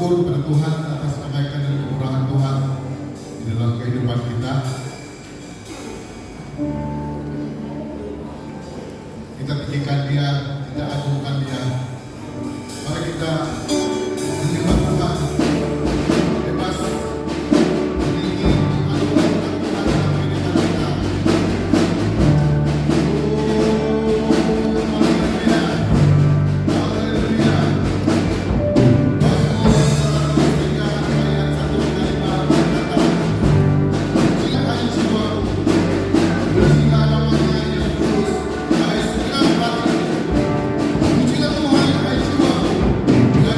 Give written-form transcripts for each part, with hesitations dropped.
bersyukur kepada Tuhan atas kebaikan dan kemurahan Tuhan di dalam kehidupan kita. Kita tinggikan Dia, kita agungkan Dia. Mari kita menyembah Tuhan bebas memiliki anugerah Tuhan dalam kehidupan kita. Haleluya, haleluya. Pujilah Tuhan, hai jiwaku.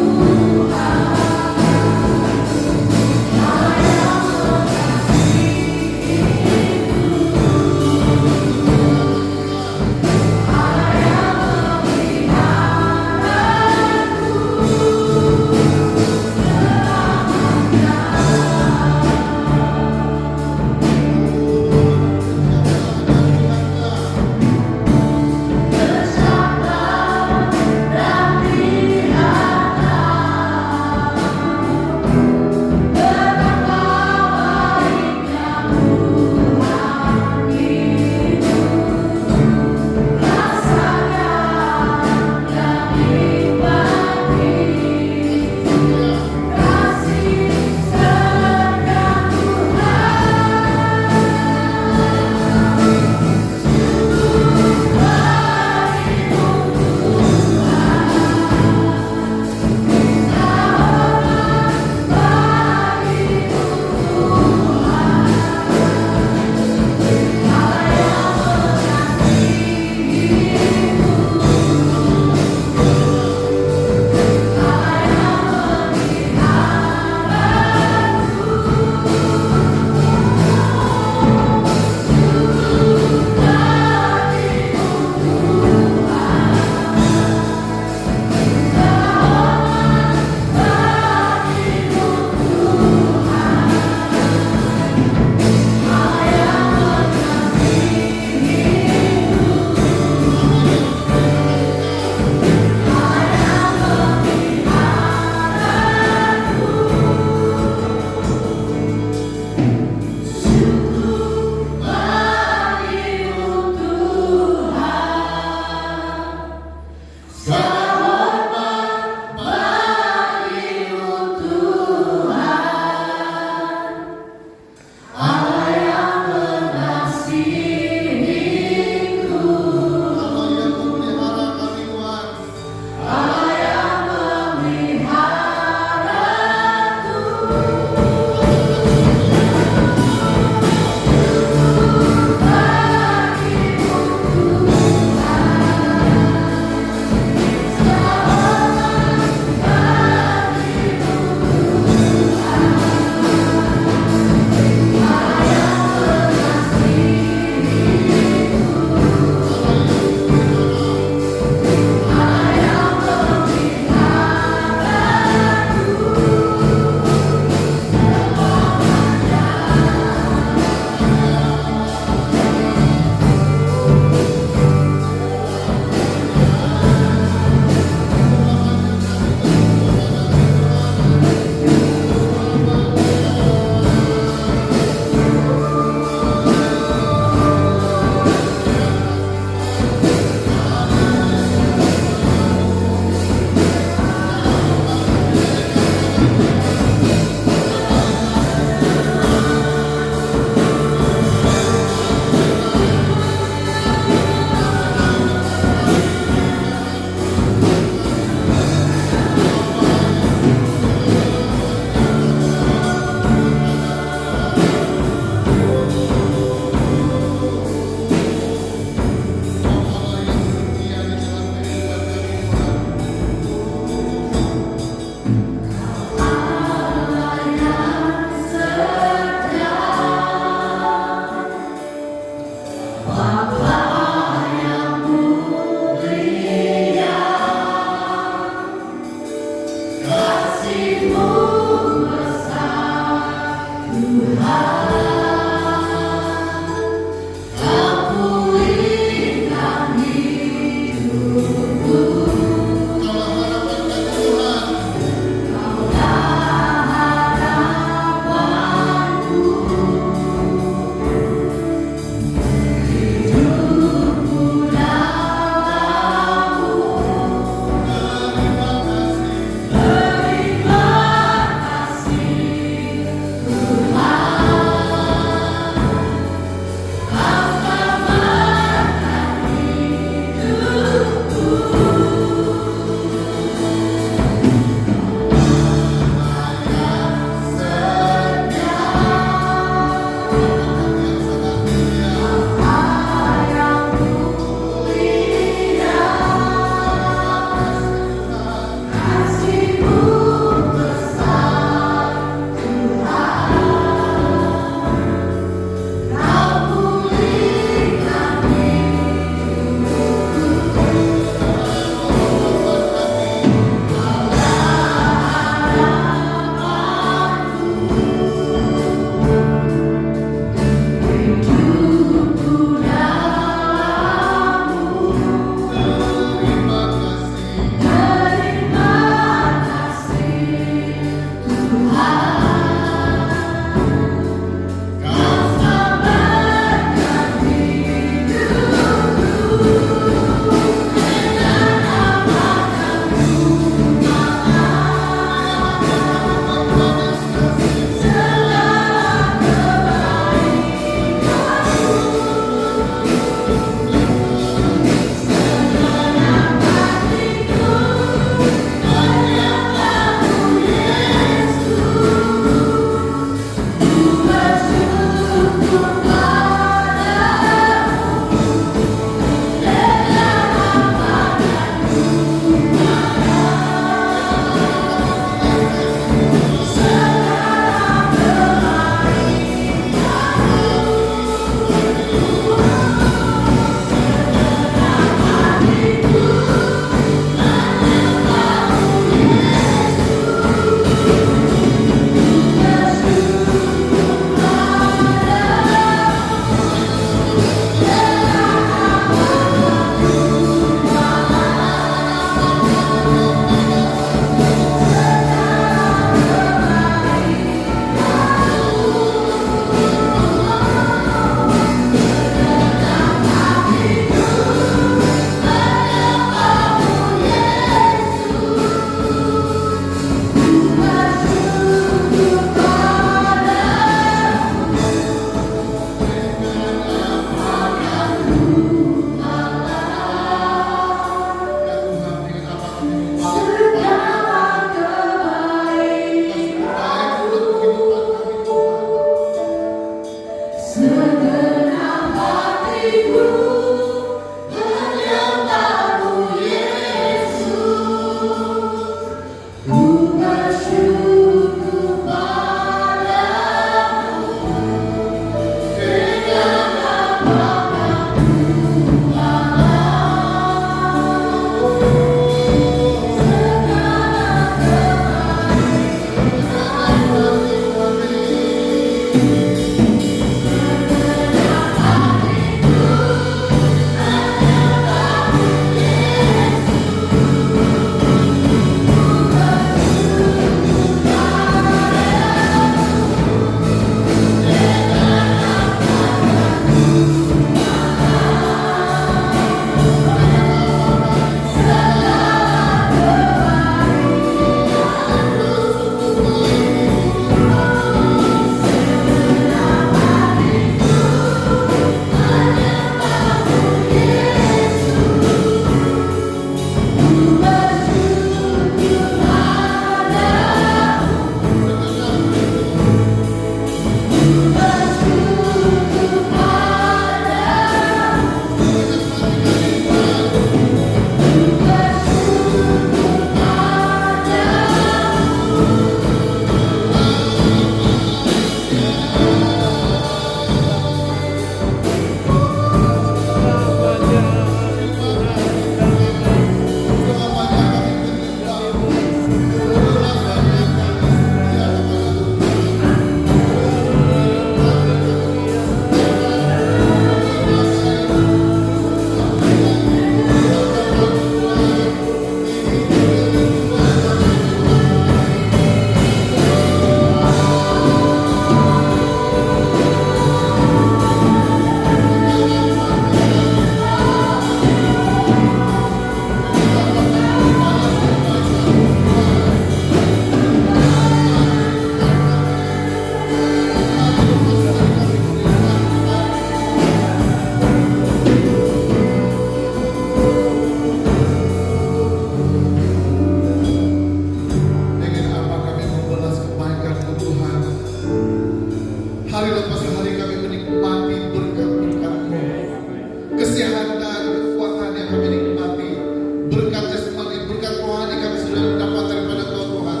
berkat jasmani, berkat rohani kami sudah dapat daripada Engkau Tuhan.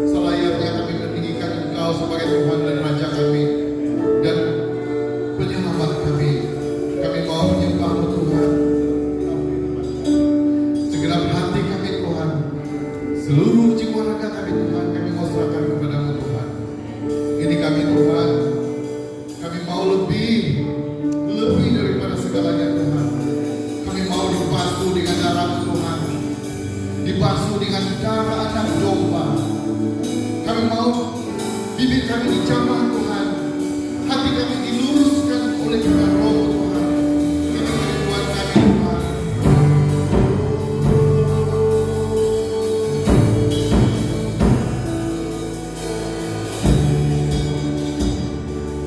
Selayaknya kami meninggikan Engkau sebagai Tuhan dan Raja kami dan penyelamat kami. Kami mau menyembah-Mu Tuhan. Segenap hati kami Tuhan, seluruh jiwa raga kami Tuhan, kami mau serahkan kepada-Mu Tuhan. Ini kami Tuhan, kami mau lebih daripada segalanya Tuhan. Kami mau dibasuh dengan darah-Mu Tuhan, dibasuh dengan darah anak domba. Kami mau bibir kami dijamah Tuhan, hati kami diluruskan oleh Tuhan Roh Tuhan. Ini kerinduan kami Tuhan.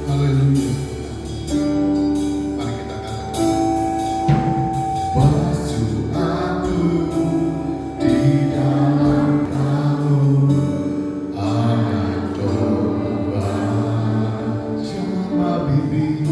Haleluya. Mari kita katakan, basuh aku di dalam kamu, anak domba, jamah bibir.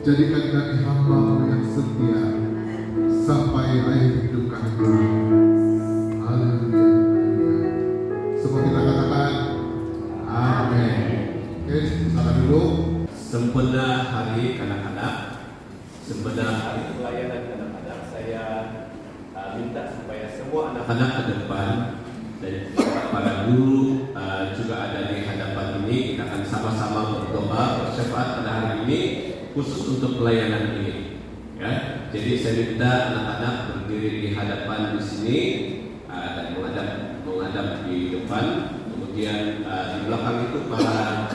Jadikan kami hamba yang setia sampai akhir hidup kami. Haleluya. Semua kita katakan amin. Oke, salam dulu. Sempena hari kanak-kanak, sempena hari pelayanan kanak-kanak, saya minta supaya semua anak-anak ke depan dan para guru juga ada di hadapan ini. Kita akan sama-sama berdoa bersyafaat pada hari ini khusus untuk pelayanan ini. Ya, jadi saya minta anak-anak berdiri di hadapan di sini dan menghadap di depan. Kemudian di belakang itu para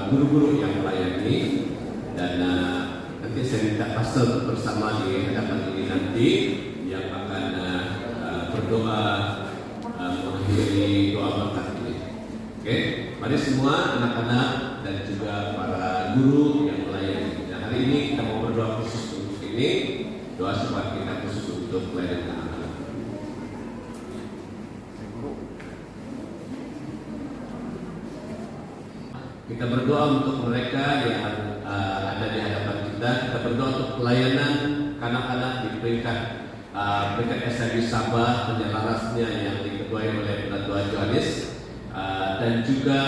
guru-guru yang melayani dan nanti saya minta pastor bersama di hadapan ini nanti yang akan berdoa mengakhiri doa berkat ini. Oke, mari semua anak-anak dan juga para guru yang melayani. Dan hari ini kita mau berdoa khusus untuk ini, doa syafaat kita khusus untuk pelayanan anak-anak. Kita berdoa untuk mereka yang ada di hadapan kita. Kita berdoa untuk pelayanan kanak-kanak di peringkat SIB Sabah, penyelarasnya yang diketuai oleh Pentua Johannes, dan juga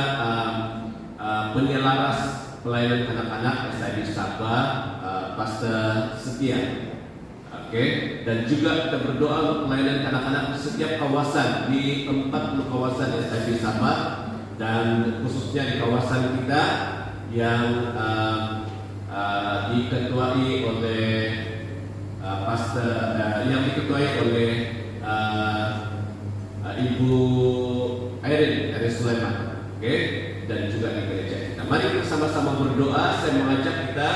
penyelaras pelayanan kanak-kanak SIB Sabah, Pastor Setia. Oke, dan juga kita berdoa untuk pelayanan kanak-kanak di setiap kawasan, di 40 kawasan SIB Sabah, dan khususnya di kawasan kita yang diketuai oleh pastor yang diketuai oleh Ibu Airin Sulaiman, oke, dan juga di gereja kita. Mari kita sama-sama berdoa. Saya mengajak kita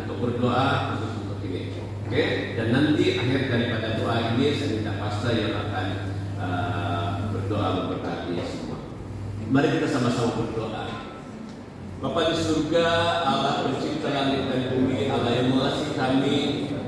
untuk berdoa khusus untuk ini, oke. Dan nanti akhir daripada doa ini saya minta pastor yang akan berdoa memberkati semua. Mari kita sama-sama berdoa. Bapa di surga, Allah pencipta langit dan bumi, Allah yang mengasihi kami,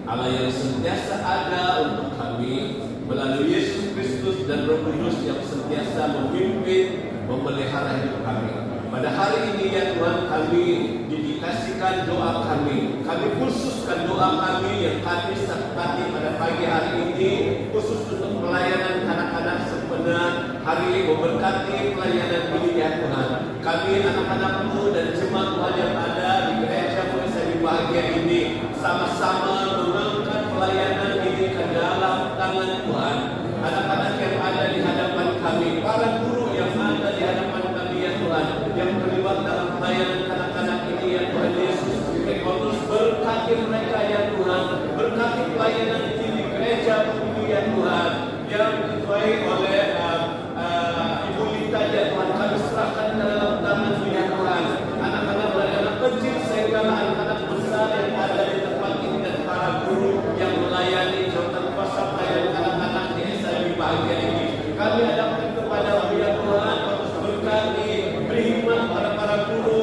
Allah yang sentiasa ada untuk kami melalui Yesus Kristus dan Roh Kudus yang sentiasa memimpin, memelihara hidup kami. Pada hari ini ya Tuhan, kami didikasikan doa kami khususkan doa kami yang kami sertai pada pagi hari ini khusus untuk pelayanan anak-anak sepenuh hari memberkati pelayanan ini ya Tuhan. Kami anak-anakmu dan jemaat Tuhan yang ada di gereja SIB bahagia ini sama-sama mengangkat pelayanan ini ke dalam tangan Tuhan. Anak-anak yang ada di hadapan kami, para guru yang ada di hadapan kami ya Tuhan, yang terlibat dalam pelayanan anak-anak ini ya Tuhan Yesus. Terus berkati mereka ya Tuhan, berkati pelayanan ini di gereja ini ya Tuhan, yang diketuai oleh Ibu Lita ya Tuhan. Kami serahkan ke dalam tangan-Mu ya Tuhan. Anak-anak dari anak kecil sehingga anak-anak besar yang ada di tempat ini dan para guru yang melayani jawatan kuasa pelayanan anak-anak di SIB bahagia ini. Kami hadapkan kepada-Mu ya Tuhan, terus berkati, beri hikmat para guru,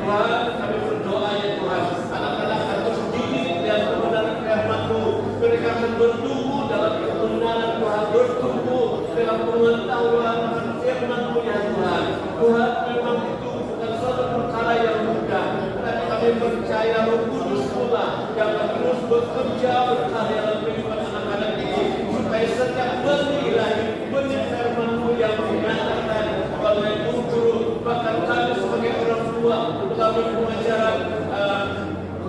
Tuhan, kami berdoa ya Tuhan, anak-anak akan terdidik dan kebenaran firman-Mu. Mereka akan bertumbuh dalam kebenaran Tuhan, bertumbuh dalam pengetahuan firman-Mu ya Tuhan. Tuhan, memang itu bukan suatu perkara yang mudah, tetapi kami percaya Roh Kudus pula yang akan terus bekerja berkarya dalam kehidupan anak-anak ini, supaya setiap benih ilahi, benih firman-Mu yang menyatakan oleh guru, bahkan kami sebagai orang tua melalui pengajaran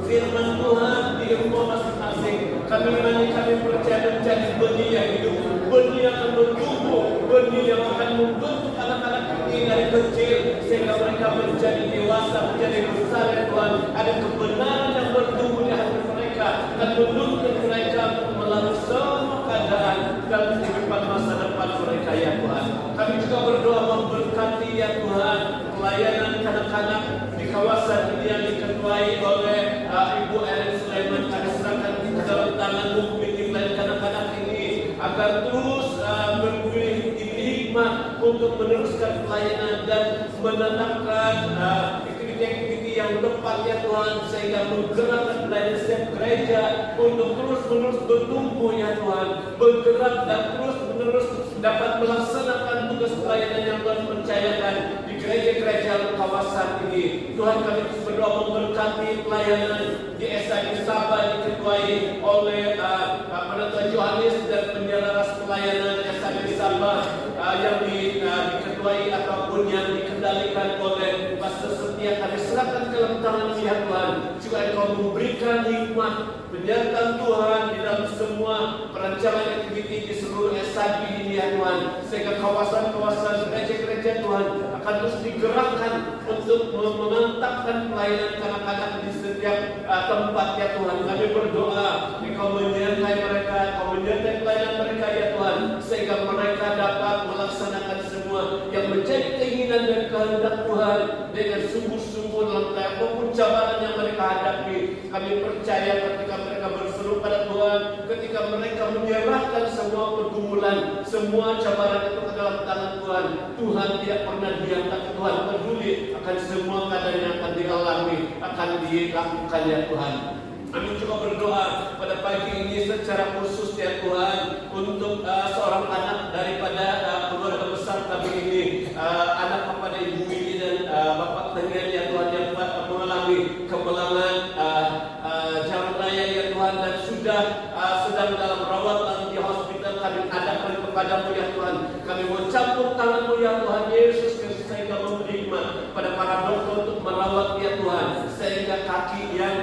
firman Tuhan di rumah masing-masing, kami percaya menjadi benih yang hidup, benih yang akan bertumbuh, benih yang akan membentuk anak-anak ini dari kecil sehingga mereka menjadi dewasa, menjadi besar ya Tuhan. Ada kebenaran yang bertumbuh di hati mereka dan menuntun mereka melalui semua keadaan dan kehidupan masa depan mereka ya Tuhan. Kami juga berdoa memberkati ya Tuhan pelayanan kanak-kanak di kawasan ini yang diketuai oleh Ibu Erin Sulaiman. Kami serahkan ke dalam tangan-Mu bimbing kanak-kanak ini agar terus berpilih hikmat untuk meneruskan pelayanan dan menanamkan aktiviti-aktiviti yang tepat ya Tuhan, sehingga menggerakkan pelayanan setiap gereja untuk terus-menerus bertumbuh ya Tuhan, bergerak dan terus-menerus dapat melaksanakan tugas pelayanan yang Tuhan percayakan di gereja-gereja kawasan ini. Tuhan, kami berdoa memberkati pelayanan di SID Sabah diketuai oleh Tuan Yohanes dan penyelaras pelayanan SID Sabah yang diketuai ataupun yang dikendalikan oleh Pastor Setia. Kami serahkan ke dalam tangan-Mu ya Tuhan, juga Engkau memberikan hikmat penyertaan Tuhan di dalam semua perancangan aktiviti di seluruh SID ini ya Tuhan, sehingga kawasan-kawasan gereja-gereja Tuhan akan terus digerakkan untuk memantapkan pelayanan kanak-kanak di setiap tempat ya Tuhan. Kami berdoa Engkau menyertai mereka, Engkau menyertai pelayanan mereka ya Tuhan, sehingga mereka dapat melaksanakan semua yang menjadi keinginan dan kehendak Tuhan dengan sungguh-sungguh dalam apapun cabaran yang mereka hadapi. Kami percaya ketika mereka berseru pada Tuhan, ketika mereka menyerahkan semua pergumulan, semua cabaran itu ke dalam tangan Tuhan, Tuhan tidak pernah diam, tapi Tuhan peduli akan semua keadaan yang akan dialami, akan dilakukan ya Tuhan. Kami juga berdoa pada pagi ini secara khusus ya Tuhan untuk seorang anak daripada keluarga besar kami ini, anak kepada Ibu Widi dan Bapak Tenggen ya Tuhan, yang mengalami kemelangan jalan raya ya Tuhan, dan sudah sedang dalam rawatan di hospital. Kami adakan kepada-Mu ya Tuhan, kami mau campur tangan-Mu ya Tuhan Yesus Kristus, sehingga memberi hikmat pada para dokter untuk merawat ya Tuhan, sehingga kaki yang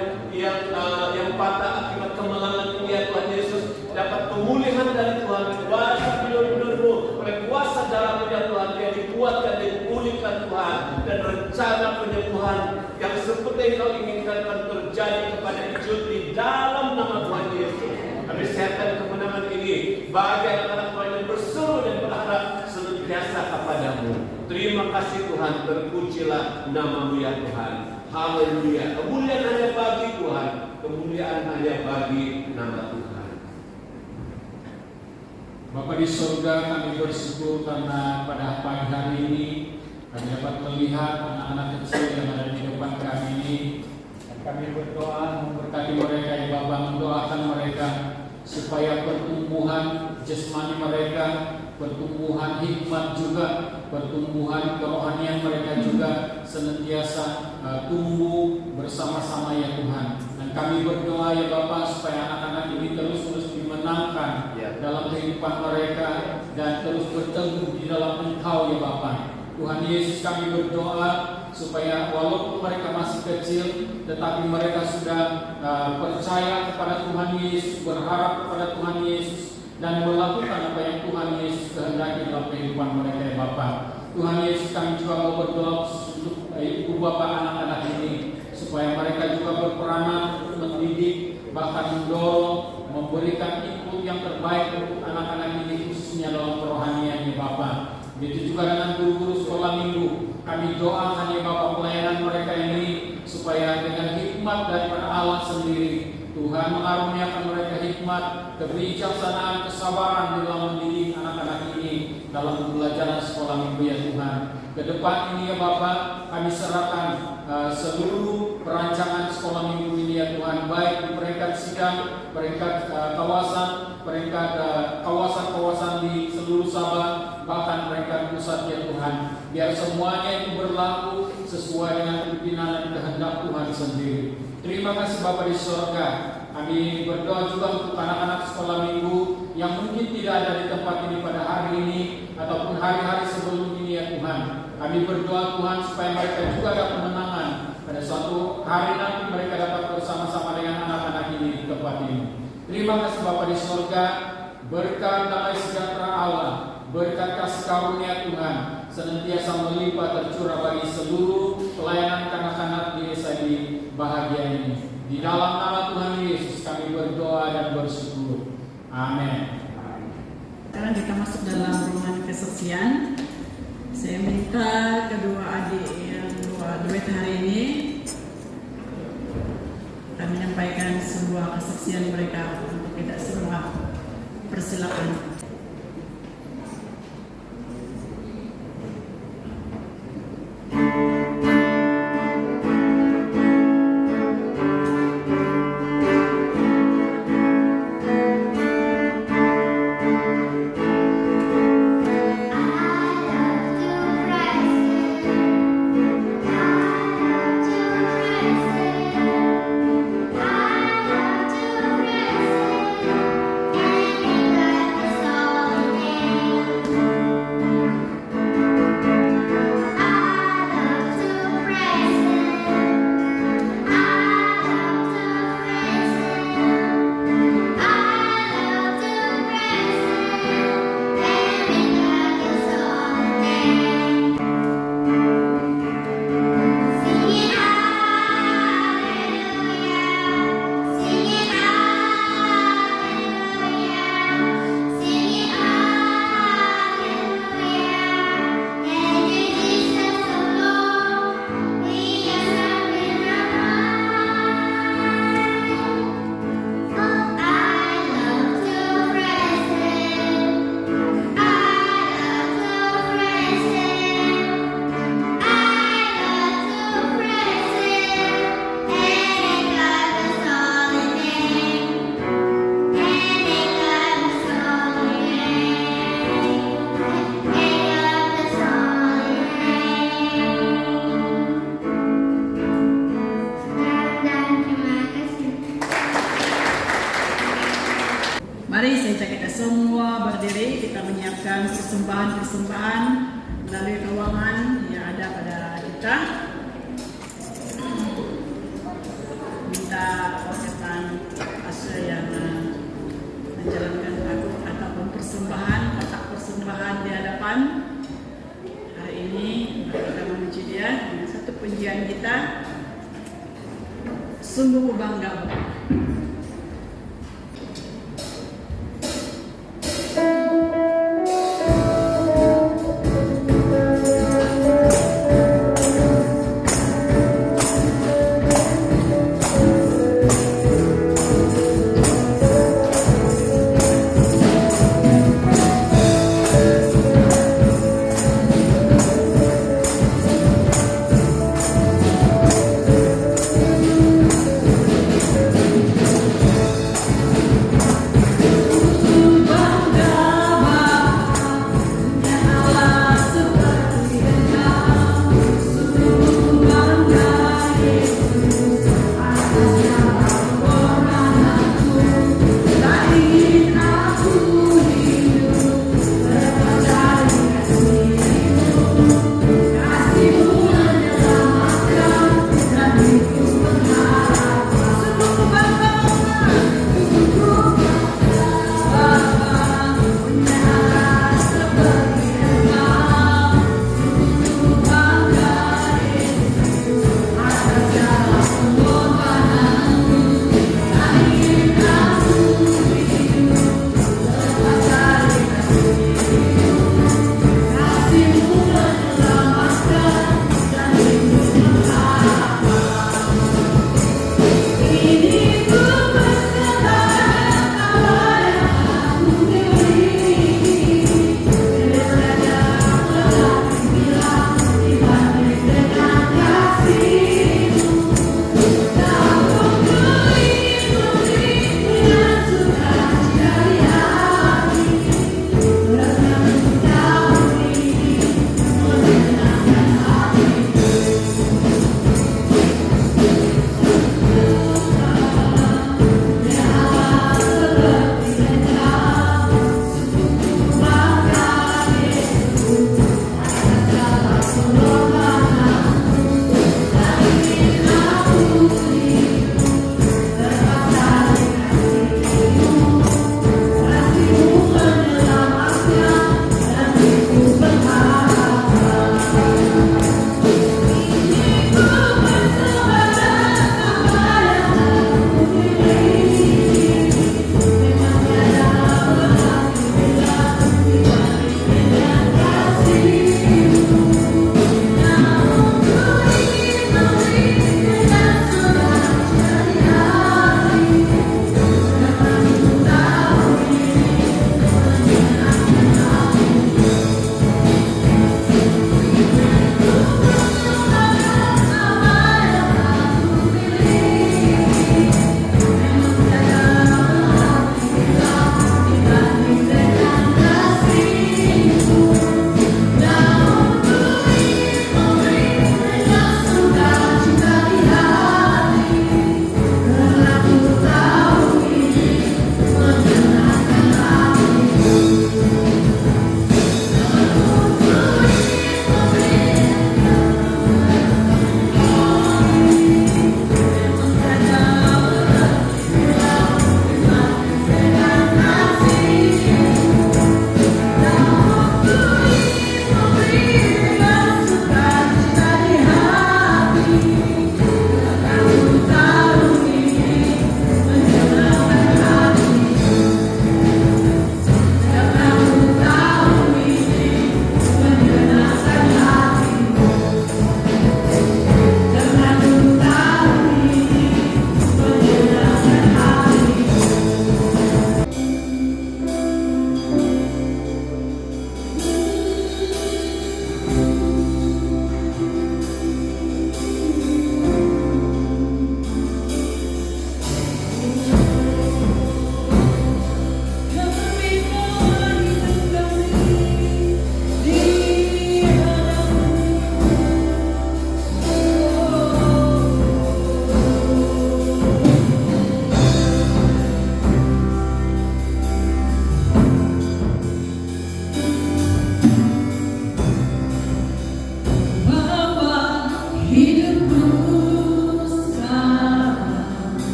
patah akibat kemelangan ini ya Tuhan Yesus dapat pemulihan dari Tuhan. Kuasa benar-benar-Mu, oleh kuasa darah-Mu ya Tuhan, dia dikuatkan dan dipulihkan Tuhan, dan rencana penyembuhan yang seperti yang Kau inginkan akan terjadi kepada Ijul di dalam nama Tuhan Yesus. Kami sehatkan kemenangan ini bagi anak-anak Tuhan yang berseru dan berharap senantiasa kepada-Mu. Terima kasih Tuhan, terpujilah nama-Mu ya Tuhan. Haleluya. Kemuliaan hanya bagi Tuhan, kemuliaan hanya bagi nama Tuhan. Bapa di surga, kami bersyukur karena pada pagi hari ini kami dapat melihat anak-anak kecil yang ada di depan kami ini. Dan kami berdoa memberkati mereka ya Bapa, mendoakan mereka supaya pertumbuhan jasmani mereka, pertumbuhan hikmat juga, pertumbuhan kerohanian mereka juga senantiasa tumbuh bersama-sama ya Tuhan. Dan kami berdoa ya Bapa supaya anak-anak ini terus dimenangkan dalam kehidupan mereka dan terus berteguh di dalam Engkau ya Bapa. Tuhan Yesus, kami berdoa supaya walaupun mereka masih kecil, tetapi mereka sudah percaya kepada Tuhan Yesus, berharap kepada Tuhan Yesus, dan melakukan apa yang Tuhan Yesus kehendaki dalam kehidupan mereka ya Bapa. Tuhan Yesus, kami juga mau berdoa untuk ibu bapak anak-anak ini, supaya mereka juga berperanan untuk mendidik, bahkan mendorong, memberikan input yang terbaik untuk anak-anak ini, khususnya dalam kerohanian ya Bapa. Begitu juga dengan guru-guru sekolah minggu, kami doakan ya Bapak pelayanan mereka ini, supaya dengan hikmat daripada Allah sendiri, Tuhan mengaruniakan mereka hikmat, kebijaksanaan, kesabaran di dalam mendidik anak-anak ini dalam pembelajaran sekolah minggu ya Tuhan. Ke depan ini ya Bapak, kami serahkan seluruh sedang, peringkat kawasan, peringkat kawasan-kawasan di seluruh Sabah, bahkan peringkat pusat ya Tuhan. Biar semuanya itu berlaku sesuai dengan pimpinan dan kehendak Tuhan sendiri. Terima kasih Bapa di surga. Kami berdoa juga untuk anak-anak sekolah minggu yang mungkin tidak ada di tempat ini pada hari ini ataupun hari-hari sebelum ini ya Tuhan. Kami berdoa Tuhan supaya mereka juga ada kemenangan pada suatu hari nanti mereka dapat bersama-sama dengan anak-anak ini di tempat ini. Terima kasih Bapa di surga. Berkat damai sejahtera Allah, berkat kasih karunia Tuhan senantiasa melimpah tercurah bagi seluruh pelayanan kanak-kanak di desa ini bahagia ini. Di dalam nama Tuhan Yesus kami berdoa dan bersyukur. Amin. Sekarang kita masuk dalam ruangan kesaksian. Saya minta kedua adik yang dua duet hari ini akan menyampaikan sebuah kesaksian mereka untuk kita semua. Persilakan. Mari saya ajak kita semua berdiri, kita menyiapkan persembahan-persembahan melalui keuangan yang ada pada kita. Minta persetan asal yang menjalankan lagu ataupun persembahan, kotak persembahan di hadapan. Hari ini kita memuji Dia dengan satu pujian kita. Sungguh bangga Bapak.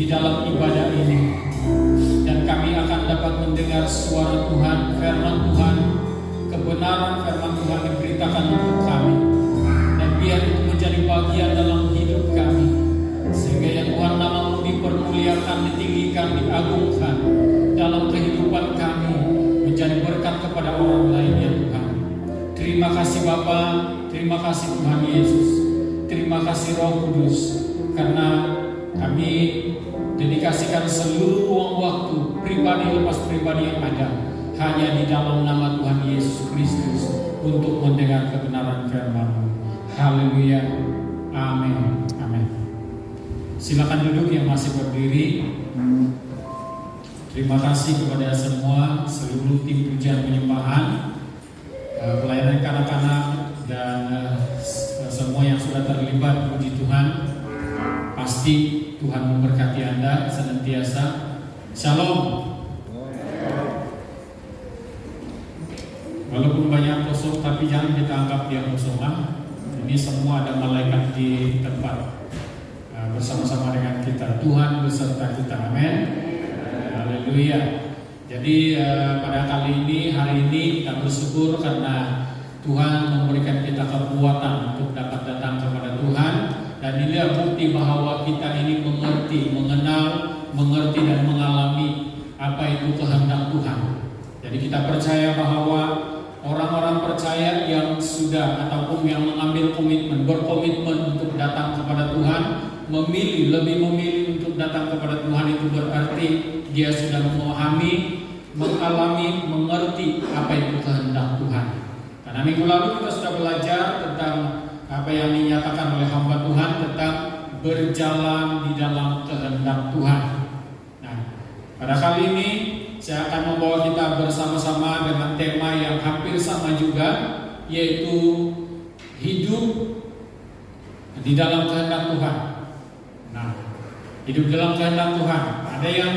di dalam ibadah ini, dan kami akan dapat mendengar suara Tuhan, firman Tuhan, kebenaran firman Tuhan diberitakan untuk kami, dan biar itu menjadi bagian dalam hidup kami, sehingga ya Tuhan, nama-Mu dipermuliakan, ditinggikan, diagungkan dalam kehidupan kami, menjadi berkat kepada orang lain ya Tuhan. Terima kasih Bapa, terima kasih Tuhan Yesus, terima kasih Roh Kudus, karena kami dedikasikan seluruh ruang waktu pribadi lepas pribadi yang ada hanya di dalam nama Tuhan Yesus Kristus untuk mendengar kebenaran firman-Mu. Haleluya, amin, amin. Silakan duduk yang masih berdiri. Terima kasih kepada semua, seluruh tim pujian penyembahan, pelayanan kanak-kanak, dan semua yang sudah terlibat. Puji Tuhan, pasti Tuhan memberkati Anda senantiasa. Shalom. Walaupun banyak kosong, tapi jangan kita anggap dia kosongan. Ini semua ada malaikat di tempat bersama-sama dengan kita. Tuhan beserta kita. Amin. Haleluya. Jadi pada kali ini, hari ini kita bersyukur karena Tuhan memberikan kita kekuatan untuk dapat datang kepada Tuhan. Dan inilah bukti bahwa kita ini mengerti, mengenal, mengerti dan mengalami apa itu kehendak Tuhan. Jadi kita percaya bahwa orang-orang percaya yang sudah ataupun yang mengambil komitmen, berkomitmen untuk datang kepada Tuhan, lebih memilih untuk datang kepada Tuhan, itu berarti dia sudah memahami, mengalami, mengerti apa itu kehendak Tuhan. Karena minggu lalu kita sudah belajar tentang apa yang dinyatakan oleh hamba Tuhan tentang berjalan di dalam kehendak Tuhan. Nah, pada kali ini saya akan membawa kita bersama-sama dengan tema yang hampir sama juga, yaitu hidup di dalam kehendak Tuhan. Nah, hidup dalam kehendak Tuhan. Ada yang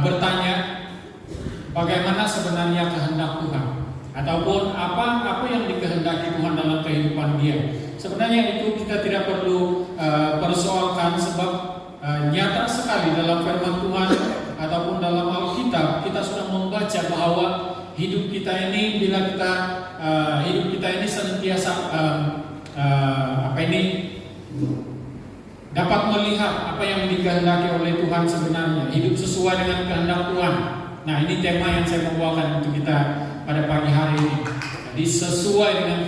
bertanya bagaimana sebenarnya kehendak Tuhan, ataupun apa yang dikehendaki Tuhan dalam kehidupan dia. Sebenarnya itu kita tidak perlu persoalkan, sebab nyata sekali dalam firman Tuhan ataupun dalam Alkitab kita sudah membaca bahwa hidup kita ini, bila kita hidup kita ini senantiasa dapat melihat apa yang dikehendaki oleh Tuhan sebenarnya, hidup sesuai dengan kehendak Tuhan. Nah, ini tema yang saya membawakan untuk kita pada pagi hari ini. Jadi sesuai dengan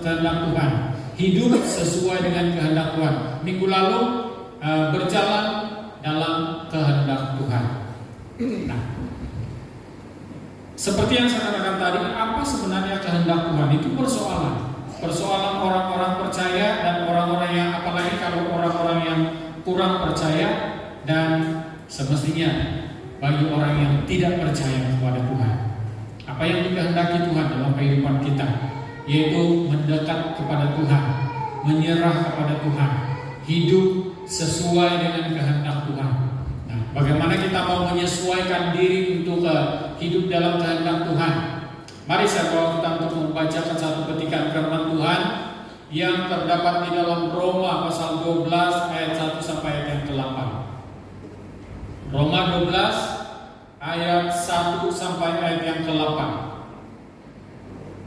kehendak Tuhan, hidup sesuai dengan kehendak Tuhan. Minggu lalu berjalan dalam kehendak Tuhan. Nah, seperti yang saya katakan tadi, apa sebenarnya kehendak Tuhan? Itu persoalan orang-orang percaya dan orang-orang yang, apalagi kalau orang-orang yang kurang percaya, dan semestinya bagi orang yang tidak percaya kepada Tuhan. Apa yang dikehendaki Tuhan dalam kehidupan kita, yaitu mendekat kepada Tuhan, menyerah kepada Tuhan, hidup sesuai dengan kehendak Tuhan. Nah, bagaimana kita mau menyesuaikan diri untuk hidup dalam kehendak Tuhan? Mari saya bawa kita untuk membacakan satu petikan firman Tuhan yang terdapat di dalam Roma pasal 12 ayat 1 sampai ayat yang ke-8. Roma 12 ayat 1 sampai ayat yang ke-8.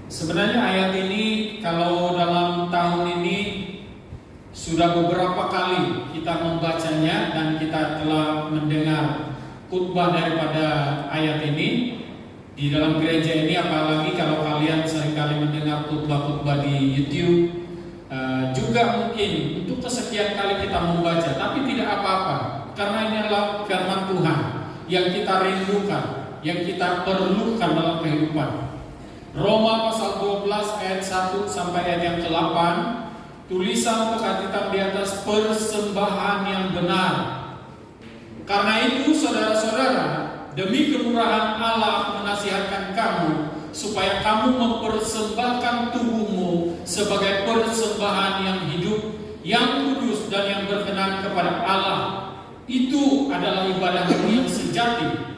Sebenarnya ayat ini kalau dalam tahun ini sudah beberapa kali kita membacanya dan kita telah mendengar khutbah daripada ayat ini di dalam gereja ini, apalagi kalau kalian seringkali mendengar khutbah-khutbah di YouTube, juga mungkin untuk kesekian kali kita membaca, tapi tidak apa-apa, karena ini adalah firman Tuhan yang kita rindukan, yang kita perlukan dalam kehidupan. Roma pasal 12 ayat 1 sampai ayat yang ke-8, tulisan pekat hitam di atas, persembahan yang benar. Karena itu saudara-saudara, demi kemurahan Allah aku menasihatkan kamu supaya kamu mempersembahkan tubuhmu sebagai persembahan yang hidup, yang kudus dan yang berkenan kepada Allah. Itu adalah ibadahmu yang sejati.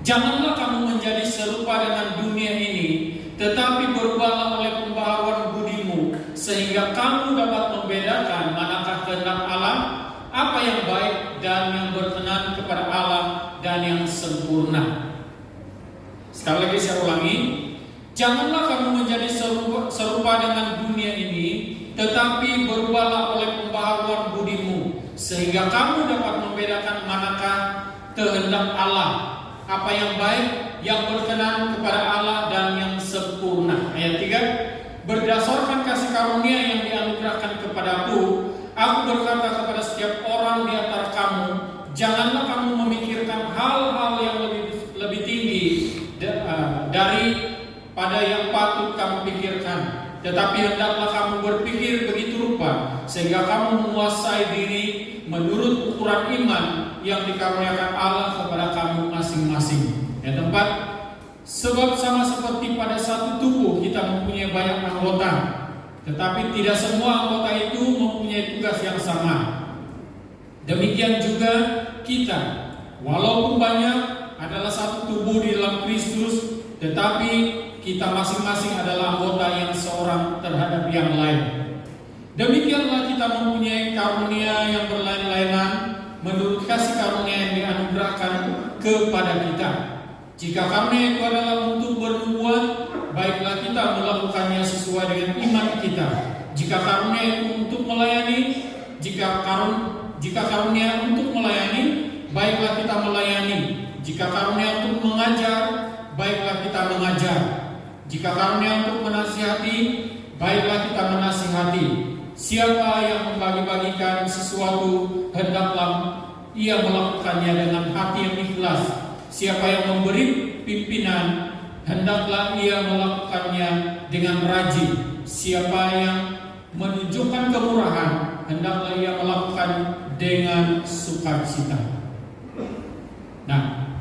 Janganlah kamu menjadi serupa dengan dunia ini, tetapi berubahlah oleh pembaharuan budimu, sehingga kamu dapat membedakan manakah kehendak Allah, apa yang baik dan yang berkenan kepada Allah dan yang sempurna. Sekali lagi saya ulangi, janganlah kamu menjadi serupa dengan dunia ini, tetapi berubahlah oleh pembaharuan budimu, sehingga kamu dapat membedakan manakah kehendak Allah, apa yang baik, yang berkenan kepada Allah dan yang sempurna. Ayat 3, berdasarkan kasih karunia yang dianugerahkan kepadaku, aku berkata kepada setiap orang di antara kamu, janganlah kamu memikirkan hal-hal yang lebih tinggi daripada yang patut kamu pikirkan, tetapi hendaklah kamu berpikir begitu rupa sehingga kamu menguasai diri menurut ukuran iman yang dikaruniakan Allah kepada kamu masing-masing. Yang keempat, sebab sama seperti pada satu tubuh kita mempunyai banyak anggota, tetapi tidak semua anggota itu mempunyai tugas yang sama. Demikian juga kita, walaupun banyak, adalah satu tubuh di dalam Kristus, tetapi kita masing-masing adalah anggota yang seorang terhadap yang lain. Demikianlah kita mempunyai karunia yang berlain-lainan menurut kasih karunia yang dianugerahkan kepada kita. Jika karunia itu adalah untuk bernubuat, baiklah kita melakukannya sesuai dengan iman kita. Jika karunia itu untuk melayani, jika karunia untuk melayani, baiklah kita melayani. Jika karunia untuk mengajar, baiklah kita mengajar. Jika karunia untuk menasihati, baiklah kita menasihati. Siapa yang membagi-bagikan sesuatu, hendaklah ia melakukannya dengan hati yang ikhlas. Siapa yang memberi pimpinan, hendaklah ia melakukannya dengan rajin. Siapa yang menunjukkan kemurahan, hendaklah ia melakukan dengan sukacita. Nah,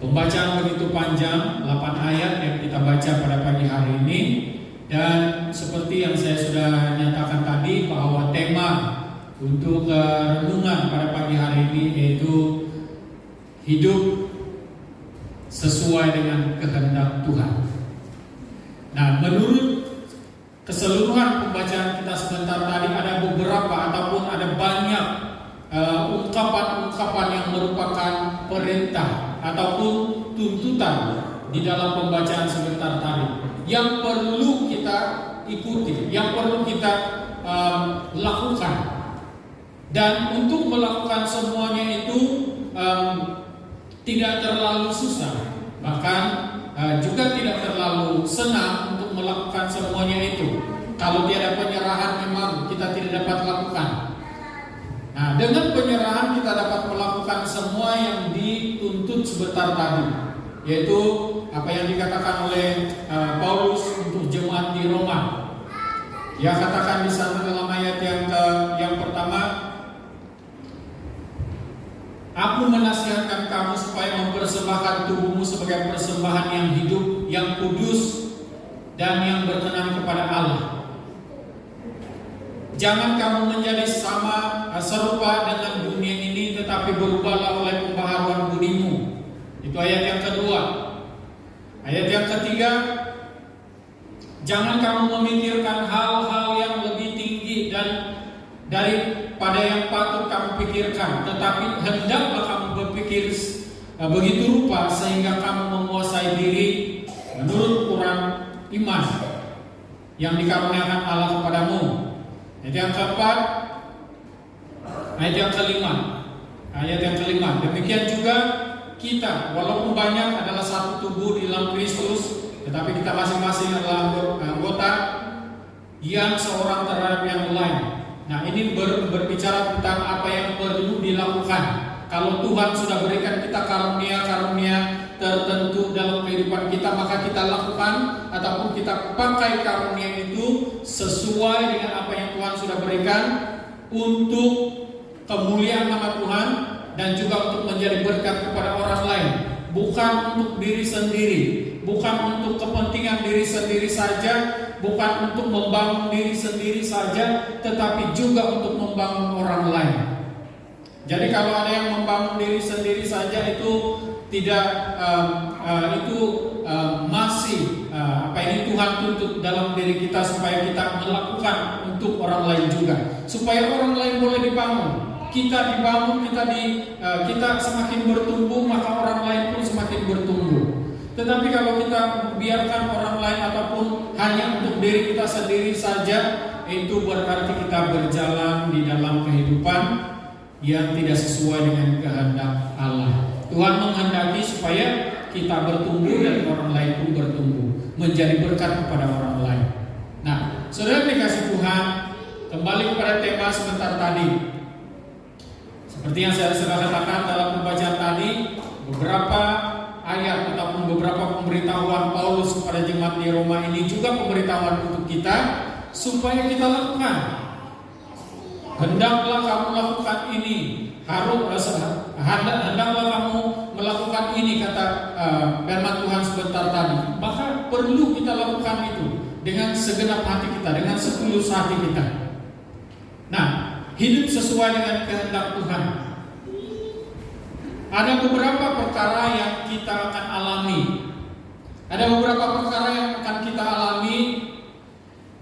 pembacaan begitu panjang, 8 ayat yang kita baca pada pagi hari ini. Dan seperti yang saya sudah nyatakan tadi, bahwa tema untuk renungan pada pagi hari ini yaitu hidup sesuai dengan kehendak Tuhan. Nah, menurut keseluruhan pembacaan kita sebentar tadi, ada beberapa ataupun ada banyak ungkapan-ungkapan yang merupakan perintah ataupun tuntutan di dalam pembacaan sebentar tadi yang perlu kita ikuti, yang perlu kita lakukan. Dan untuk melakukan semuanya itu tidak terlalu susah, bahkan juga tidak terlalu senang untuk melakukan semuanya itu. Kalau tiada penyerahan memang kita tidak dapat lakukan. Nah, dengan penyerahan kita dapat melakukan semua yang dituntut sebentar tadi, yaitu apa yang dikatakan oleh Paulus untuk jemaat di Roma. Dia katakan di sana dalam ayat yang pertama, aku menasihatkan kamu supaya mempersembahkan tubuhmu sebagai persembahan yang hidup, yang kudus, dan yang berkenan kepada Allah. Jangan kamu menjadi serupa dengan dunia ini, tetapi berubahlah oleh pembaharuan budimu. Itu ayat yang kedua. Ayat yang ketiga, jangan kamu memikirkan hal-hal yang lebih tinggi dan daripada yang patut kamu pikirkan, tetapi hendaklah kamu berpikir begitu rupa sehingga kamu menguasai diri menurut ukuran iman yang dikaruniakan Allah kepadamu. Ayat yang keempat, ayat yang kelima. Demikian juga kita, walaupun banyak, adalah satu tubuh di dalam Kristus, tetapi kita masing-masing adalah anggota yang seorang terhadap yang lain. Nah, ini berbicara tentang apa yang perlu dilakukan. Kalau Tuhan sudah berikan kita karunia-karunia tertentu dalam kehidupan kita, maka kita lakukan ataupun kita pakai karunia itu sesuai dengan apa yang Tuhan sudah berikan untuk kemuliaan nama Tuhan dan juga untuk menjadi berkat kepada orang lain, bukan untuk diri sendiri, bukan untuk kepentingan diri sendiri saja, bukan untuk membangun diri sendiri saja, tetapi juga untuk membangun orang lain. Jadi kalau ada yang membangun diri sendiri saja itu tidak masih apa ini Tuhan tuntut dalam diri kita supaya kita melakukan untuk orang lain juga, supaya orang lain boleh dibangun. Kita dibangun, kita semakin bertumbuh, maka orang lain pun semakin bertumbuh. Tetapi kalau kita biarkan orang lain ataupun hanya untuk diri kita sendiri saja, itu berarti kita berjalan di dalam kehidupan yang tidak sesuai dengan kehendak Allah. Tuhan menghendaki supaya kita bertumbuh dan orang lain pun bertumbuh, menjadi berkat kepada orang lain. Nah, saudara dikasih Tuhan, kembali kepada tema sebentar tadi. Seperti yang saya sudah katakan dalam pembacaan tadi, beberapa ayat ataupun beberapa pemberitahuan Paulus kepada jemaat di Roma ini juga pemberitahuan untuk kita supaya kita lakukan. Hendaklah kamu lakukan ini, hendaklah kamu melakukan ini, kata firman Tuhan sebentar tadi. Maka perlu kita lakukan itu. dengan segenap hati kita, dengan setulus hati kita. Nah, hidup sesuai dengan kehendak Tuhan. Ada beberapa perkara yang kita akan alami. Ada beberapa perkara yang akan kita alami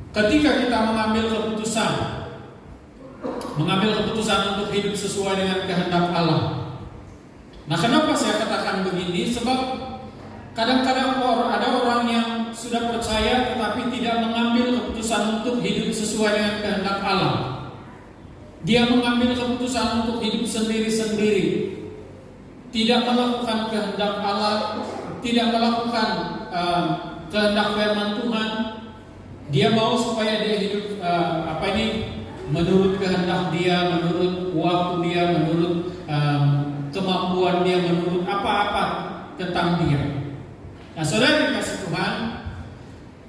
ketika kita mengambil keputusan untuk hidup sesuai dengan kehendak Allah. Nah, kenapa saya katakan begini? Sebab kadang-kadang ada orang yang sudah percaya tetapi tidak mengambil keputusan untuk hidup sesuai dengan kehendak Allah. Dia mengambil keputusan untuk hidup sendiri-sendiri, tidak melakukan kehendak Allah, tidak melakukan kehendak firman Tuhan. Dia mau supaya dia hidup menurut kehendak dia, menurut waktu dia, menurut kemampuan dia, menurut apa-apa tentang dia. Nah, saudara dikasih Tuhan,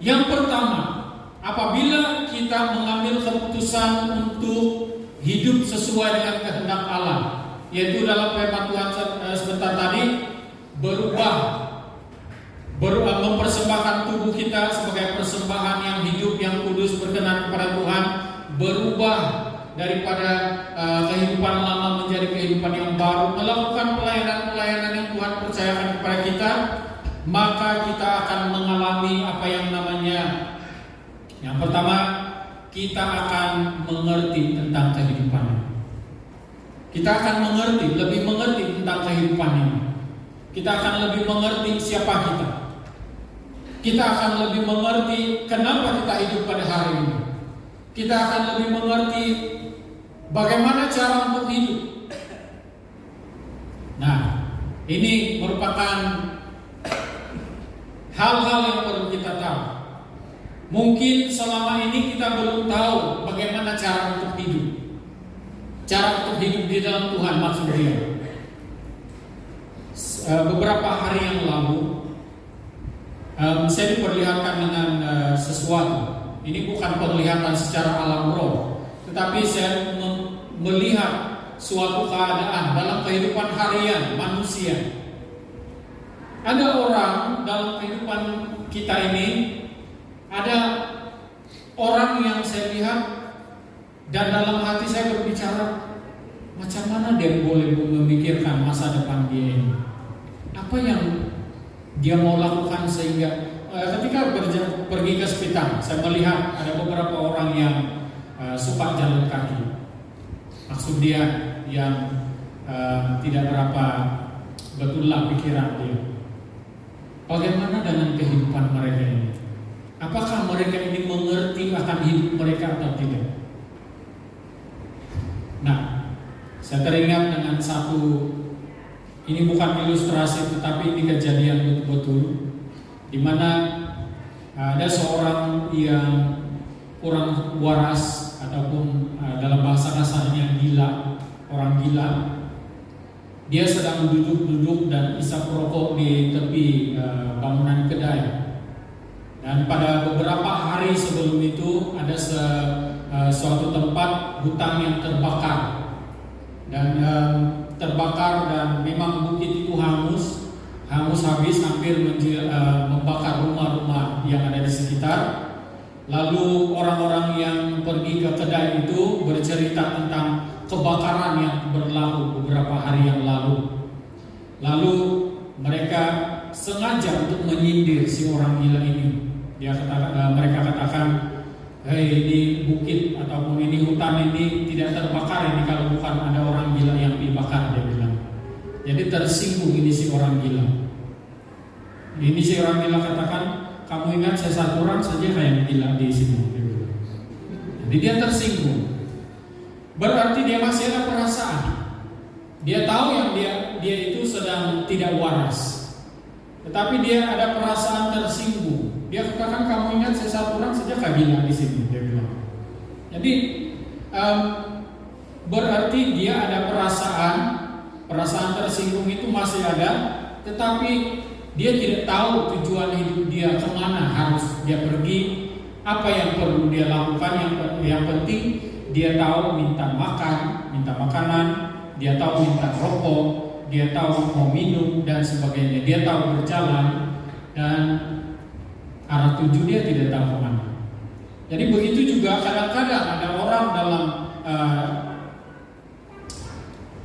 yang pertama, apabila kita mengambil keputusan untuk hidup sesuai dengan kehendak Allah, yaitu dalam firman Tuhan sebentar tadi, mempersembahkan tubuh kita sebagai persembahan yang hidup, yang kudus, berkenan kepada Tuhan, berubah daripada kehidupan lama menjadi kehidupan yang baru, melakukan pelayanan-pelayanan yang Tuhan percayakan kepada kita, maka kita akan mengalami apa yang namanya, yang pertama, kita akan mengerti tentang kehidupan. Kita akan lebih mengerti tentang kehidupan ini. Kita akan lebih mengerti siapa kita. Kita akan lebih mengerti kenapa kita hidup pada hari ini. Kita akan lebih mengerti bagaimana cara untuk hidup. Nah, ini merupakan hal-hal yang perlu kita tahu. Mungkin selama ini kita belum tahu bagaimana cara untuk hidup. Cara untuk hidup di dalam Tuhan maksud dia. Beberapa hari yang lalu saya diperlihatkan dengan sesuatu. Ini bukan penglihatan secara alam roh, tetapi saya melihat suatu keadaan dalam kehidupan harian manusia. Ada orang dalam kehidupan kita ini, ada orang yang saya lihat dan dalam hati saya berbicara, macam mana dia boleh memikirkan masa depan dia ini? Apa yang dia mau lakukan sehingga ketika pergi ke Sepitang, saya melihat ada beberapa orang yang suka jalan kaki. Maksud dia yang tidak berapa betullah pikiran dia. Bagaimana dengan kehidupan mereka ini? Apakah mereka ini mengerti akan hidup mereka atau tidak? Nah, saya teringat dengan satu, ini bukan ilustrasi tetapi ini kejadian betul-betul, di mana ada seorang yang kurang waras ataupun dalam bahasa kasarnya gila, orang gila. Dia sedang duduk-duduk dan isap rokok di tepi bangunan kedai. Dan pada beberapa hari sebelum itu ada suatu tempat hutan yang terbakar. Dan terbakar dan memang bukit itu hangus habis, hampir membakar rumah-rumah yang ada di sekitar. Lalu orang-orang yang pergi ke kedai itu bercerita tentang kebakaran yang berlaku beberapa hari yang lalu. Lalu mereka sengaja untuk menyindir si orang gila ini. Mereka katakan, hei, ini bukit ataupun ini hutan ini tidak terbakar ini kalau bukan ada orang gila yang dibakar, dia bilang. Jadi tersinggung ini si orang gila. Ini si orang gila katakan, kamu ingat saya satu orang saja kayak gila di sini. Jadi dia tersinggung. Berarti dia masih ada perasaan. Dia tahu yang dia itu sedang tidak waras. Tetapi dia ada perasaan tersinggung. Dia katakan, kamu ingat saya satu orang saja kayak gila di sini, dia bilang. Jadi berarti dia ada perasaan tersinggung itu masih ada, tetapi dia tidak tahu tujuan hidup dia kemana harus dia pergi, apa yang perlu dia lakukan. Yang penting dia tahu minta makan, minta makanan, dia tahu minta rokok, dia tahu mau minum dan sebagainya. Dia tahu berjalan dan arah tuju dia tidak tahu kemana. Jadi begitu juga kadang-kadang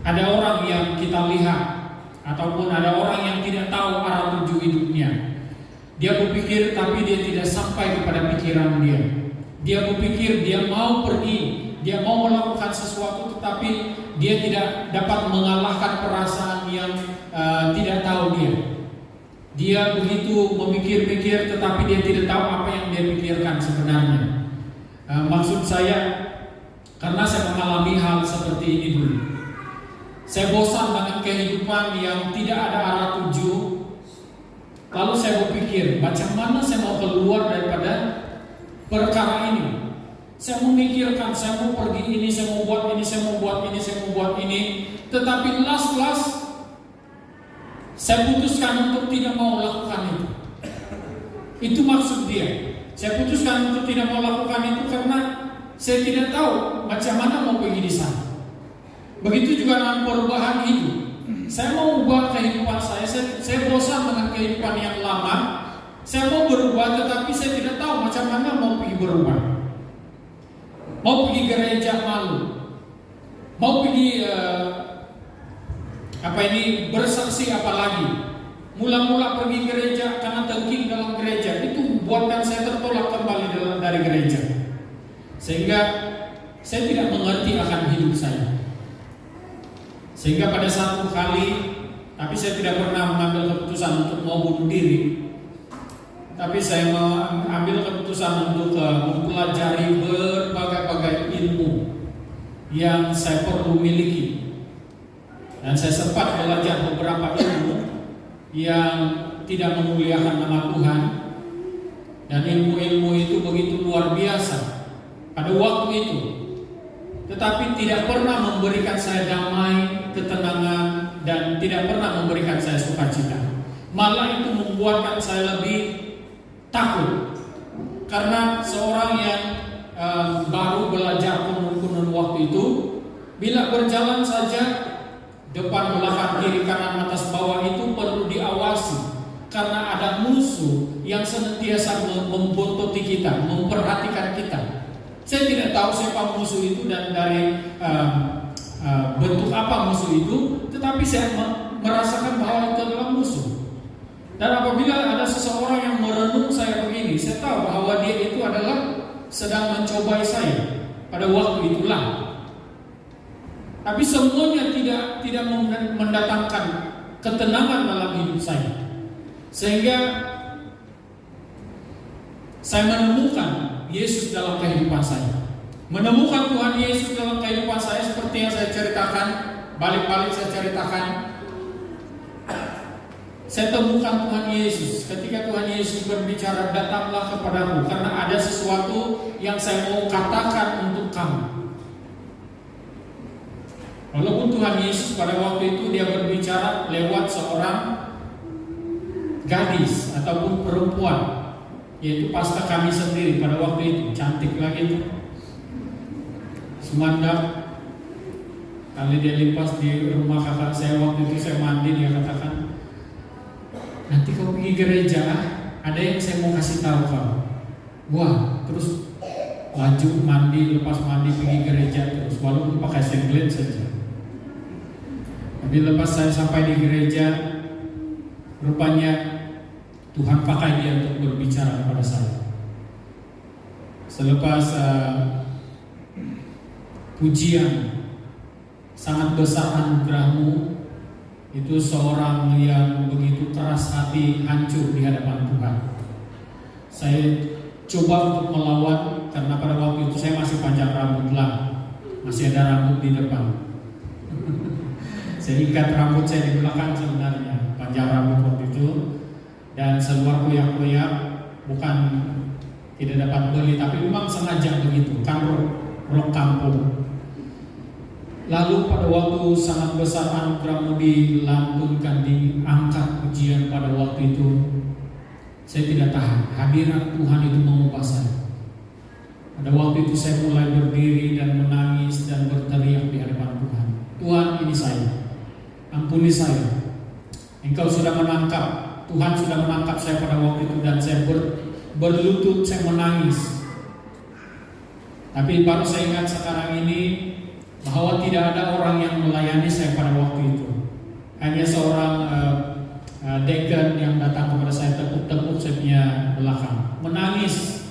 ada orang yang kita lihat ataupun ada orang yang tidak tahu arah tuju hidupnya. Dia berpikir tapi dia tidak sampai kepada pikiran dia. Dia berpikir dia mau pergi, dia mau melakukan sesuatu tetapi dia tidak dapat mengalahkan perasaan yang tidak tahu dia. Dia begitu memikir-mikir tetapi dia tidak tahu apa yang dia pikirkan sebenarnya. Maksud saya, karena saya mengalami hal seperti ini dulu. Saya bosan dengan kehidupan yang tidak ada arah tuju. Lalu saya berpikir, macam mana saya mau keluar daripada perkara ini. Saya memikirkan, saya mau pergi ini, saya mau buat ini, saya mau buat ini, saya mau buat ini. Tetapi last saya putuskan untuk tidak mau lakukan itu. Itu maksud dia. Saya putuskan untuk tidak mau lakukan itu karena saya tidak tahu macam mana mau pergi di sana. Begitu juga dengan perubahan hidup. Saya mau ubah kehidupan saya bosan dengan kehidupan yang lama. Saya mau berubah tetapi saya tidak tahu macam mana mau pergi berubah. Mau pergi gereja malu. Mau pergi bersaksi apalagi. Mula-mula pergi gereja karena tengking dalam gereja itu buatkan saya tertolak kembali dari gereja. Sehingga saya tidak mengerti akan hidup saya. Sehingga pada satu kali, tapi saya tidak pernah mengambil keputusan untuk mau bunuh diri. Tapi saya mengambil keputusan untuk mempelajari berbagai ilmu yang saya perlu miliki. Dan saya sempat belajar beberapa ilmu yang tidak memuliakan nama Tuhan. Dan ilmu-ilmu itu begitu luar biasa pada waktu itu. Tetapi tidak pernah memberikan saya damai, ketenangan, dan tidak pernah memberikan saya sukacita. Malah itu membuatkan saya lebih takut. Karena seorang yang baru belajar kunun-kunun waktu itu, bila berjalan saja depan, belakang, kiri, kanan, atas, bawah itu perlu diawasi. Karena ada musuh yang senantiasa membontoti kita, memperhatikan kita. Saya tidak tahu siapa musuh itu dan dari bentuk apa musuh itu, tetapi saya merasakan bahwa itu adalah musuh. Dan apabila ada seseorang yang merenung saya begini, saya tahu bahwa dia itu adalah sedang mencobai saya pada waktu itulah. Tapi semuanya tidak mendatangkan ketenangan dalam hidup saya. Sehingga saya menemukan Yesus dalam kehidupan saya. Menemukan Tuhan Yesus dalam kehidupan saya seperti yang saya ceritakan, balik-balik saya ceritakan. Saya temukan Tuhan Yesus. Ketika Tuhan Yesus berbicara, datanglah kepadaku karena ada sesuatu yang saya mau katakan untuk kamu. Walaupun Tuhan Yesus pada waktu itu dia berbicara lewat seorang gadis ataupun perempuan, yaitu pastor kami sendiri pada waktu itu, cantik lagi itu, semandap. Kali dia lipas di rumah kakak saya waktu itu, saya mandi, dia katakan, nanti kau pergi gereja, ada yang saya mau kasih tahu kamu. Wah, terus laju mandi, lepas mandi pergi gereja terus, walaupun pakai singlet saja. Tapi lepas saya sampai di gereja, rupanya Tuhan pakai dia untuk berbicara kepada saya. Selepas pujian, sangat besar anugerahmu, itu seorang yang begitu keras hati, hancur di hadapan Tuhan. Saya coba untuk melawan, karena pada waktu itu saya masih panjang rambut lah, masih ada rambut di depan. Saya ikat rambut saya di belakang sebenarnya, panjang rambut waktu itu, dan seluar koyak-koyak, bukan tidak dapat beli, tapi memang sengaja begitu, kan rok kampung. Lalu pada waktu sangat besar anugerahmu dilantunkan, diangkat pujian pada waktu itu, saya tidak tahan, hadirat Tuhan itu mengubah saya. Pada waktu itu saya mulai berdiri dan menangis dan berteriak di hadapan Tuhan. Tuhan, ini saya, ampuni saya. Engkau sudah menangkap, Tuhan sudah menangkap saya pada waktu itu, dan saya berlutut, saya menangis. Tapi baru saya ingat sekarang ini bahwa tidak ada orang yang melayani saya pada waktu itu. Hanya seorang deacon yang datang kepada saya, tepuk-tepuk saya punya belakang, menangis.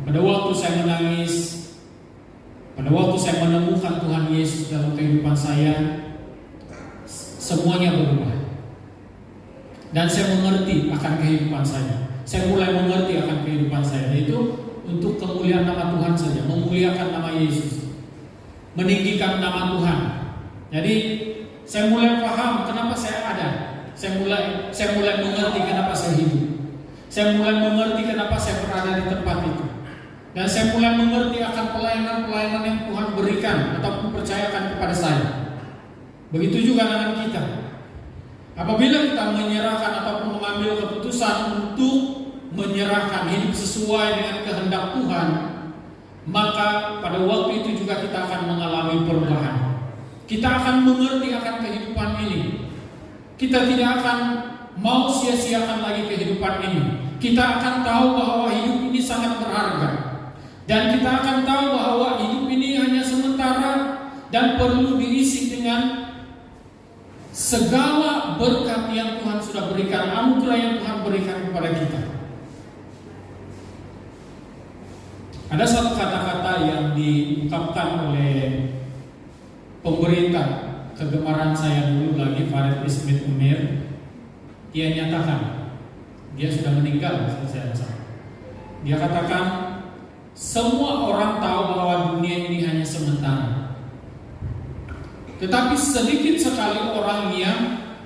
Pada waktu saya menangis, pada waktu saya menemukan Tuhan Yesus dalam kehidupan saya, semuanya berubah. Dan saya mengerti akan kehidupan saya. Saya mulai mengerti akan kehidupan saya, yaitu untuk kemuliaan nama Tuhan saja, memuliakan nama Yesus, meninggikan nama Tuhan. Jadi saya mulai paham kenapa saya ada. Saya mulai mengerti kenapa saya hidup. Saya mulai mengerti kenapa saya berada di tempat itu. Dan saya mulai mengerti akan pelayanan-pelayanan yang Tuhan berikan ataupun percayakan kepada saya. Begitu juga dengan kita. Apabila kita menyerahkan ataupun mengambil keputusan untuk menyerahkan hidup sesuai dengan kehendak Tuhan, maka pada waktu itu juga kita akan mengalami perubahan. Kita akan mengerti akan kehidupan ini. Kita tidak akan mau sia-siakan lagi kehidupan ini. Kita akan tahu bahwa hidup ini sangat berharga. Dan kita akan tahu bahwa hidup ini hanya sementara dan perlu diisi dengan segala berkat yang Tuhan sudah berikan, anugerah yang Tuhan berikan kepada kita. Ada satu kata-kata yang diungkapkan oleh pemerintah kegemaran saya dulu lagi, Farid Ismit Umir. Dia nyatakan, dia sudah meninggal, saya rasa. Dia katakan, semua orang tahu bahwa dunia ini hanya sementara. Tetapi sedikit sekali orang yang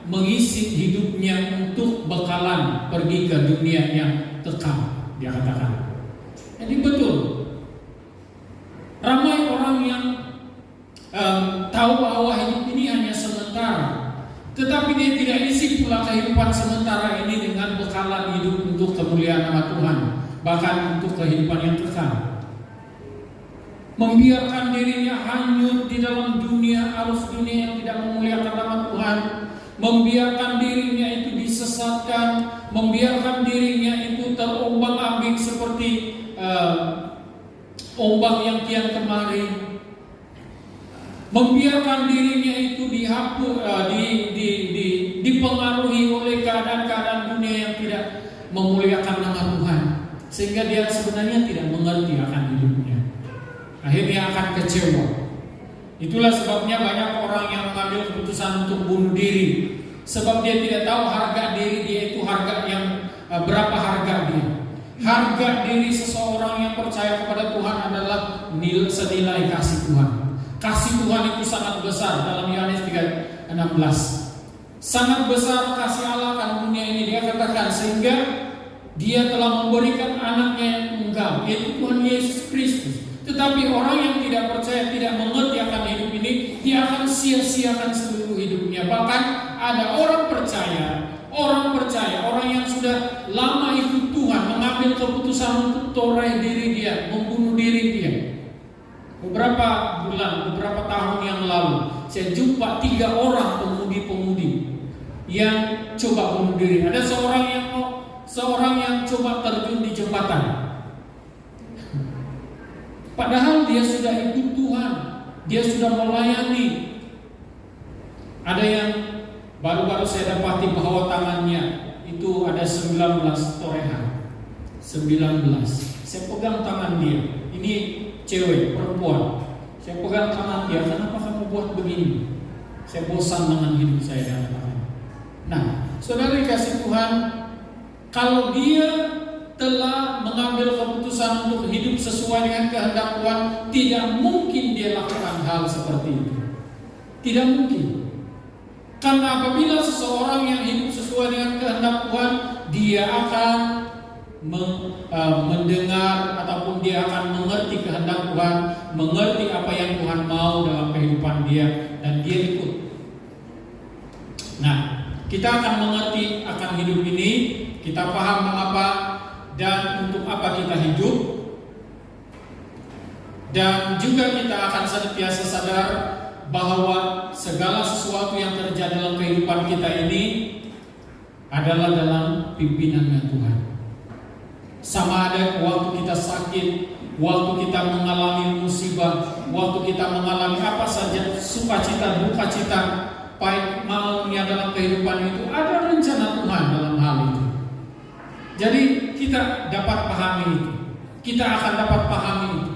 mengisi hidupnya untuk bekalan pergi ke dunia yang kekal, dia katakan. Jadi betul, ramai orang yang tahu bahwa hidup ini hanya sementara, tetapi dia tidak isi pula kehidupan sementara ini dengan bekalan hidup untuk kemuliaan nama Tuhan, bahkan untuk kehidupan yang kekal. Membiarkan dirinya hanyut di dalam dunia, arus dunia yang tidak memuliakan nama Tuhan, membiarkan dirinya itu disesatkan, membiarkan dirinya itu terombang-ambing seperti ombak yang kian kemari, membiarkan dirinya itu dipengaruhi oleh keadaan-keadaan dunia yang tidak memuliakan nama Tuhan, sehingga dia sebenarnya tidak mengerti akan hidupnya. Akhirnya akan kecewa. Itulah sebabnya banyak orang yang mengambil keputusan untuk bunuh diri, sebab dia tidak tahu harga diri dia itu harga yang berapa harga dia. Harga diri seseorang yang percaya kepada Tuhan adalah senilai kasih Tuhan. Kasih Tuhan itu sangat besar. Dalam Yohanes 3:16, sangat besar kasih Allah akan dunia ini, dia katakan, sehingga dia telah memberikan anaknya yang tunggal, yaitu Tuhan Yesus Kristus. Tetapi orang yang tidak percaya, tidak mengerti akan hidup ini, dia akan sia-siakan seluruh hidupnya. Bahkan ada orang percaya, orang yang sudah lama ikut Tuhan, mengambil keputusan untuk torai diri dia, membunuh diri dia. Beberapa bulan, beberapa tahun yang lalu, saya jumpa 3 orang pemudi-pemudi yang coba bunuh diri. Ada seorang yang coba terjun di jembatan. Padahal dia sudah ikut Tuhan, dia sudah melayani. Ada yang baru-baru saya dapati bahwa tangannya itu ada 19 torehan. 19. Saya pegang tangan dia. Ini cewek, perempuan. Saya pegang tangan dia. Kenapa kamu buat begini? Saya bosan dengan hidup saya dan tangan. Nah, saudara dikasih Tuhan, kalau dia telah mengambil keputusan untuk hidup sesuai dengan kehendak Tuhan, tidak mungkin dia lakukan hal seperti itu. Tidak mungkin. Karena apabila seseorang yang hidup sesuai dengan kehendak Tuhan, dia akan mendengar ataupun dia akan mengerti kehendak Tuhan, mengerti apa yang Tuhan mau dalam kehidupan dia, dan dia ikut. Nah, kita akan mengerti akan hidup ini, kita paham mengapa dan untuk apa kita hidup, dan juga kita akan senantiasa sadar bahwa segala sesuatu yang terjadi dalam kehidupan kita ini adalah dalam pimpinannya Tuhan. Sama ada waktu kita sakit, waktu kita mengalami musibah, waktu kita mengalami apa saja, sukacita, duka cita, baik maupnya dalam kehidupan itu, ada rencana Tuhan dalam hal itu. Jadi kita dapat pahami itu, kita akan dapat pahami itu.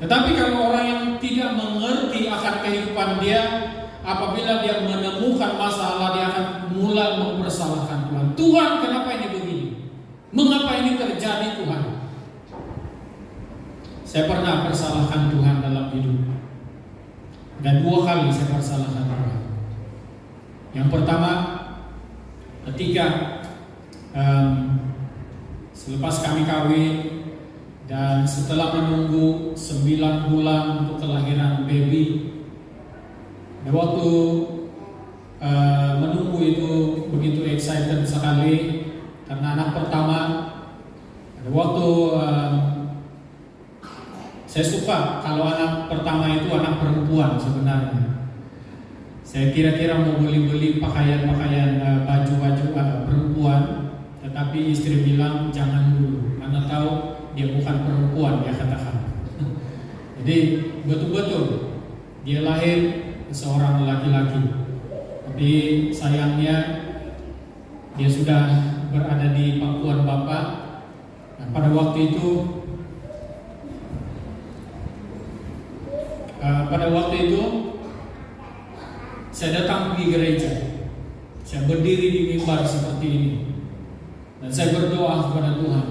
Tetapi kalau orang yang tidak mengerti akan kehidupan dia, apabila dia menemukan masalah, dia akan mulai mempersalahkan Tuhan. Tuhan, kenapa ini begini? Mengapa ini terjadi, Tuhan? Saya pernah persalahkan Tuhan dalam hidup. Dan 2 kali saya persalahkan Tuhan. Yang pertama, ketika selepas kami kawin dan setelah menunggu 9 bulan untuk kelahiran baby, dan waktu menunggu itu begitu excited sekali karena anak pertama. Ada waktu saya suka kalau anak pertama itu anak perempuan sebenarnya. Saya kira-kira mau beli pakaian-pakaian baju-baju perempuan, tetapi istri bilang jangan dulu, karena tahu dia bukan perempuan, dia katakan. Jadi betul-betul dia lahir seorang laki-laki, tapi sayangnya dia sudah berada di pangkuan Bapak. Nah, pada waktu itu saya datang pergi gereja, saya berdiri di mimbar seperti ini, dan saya berdoa kepada Tuhan.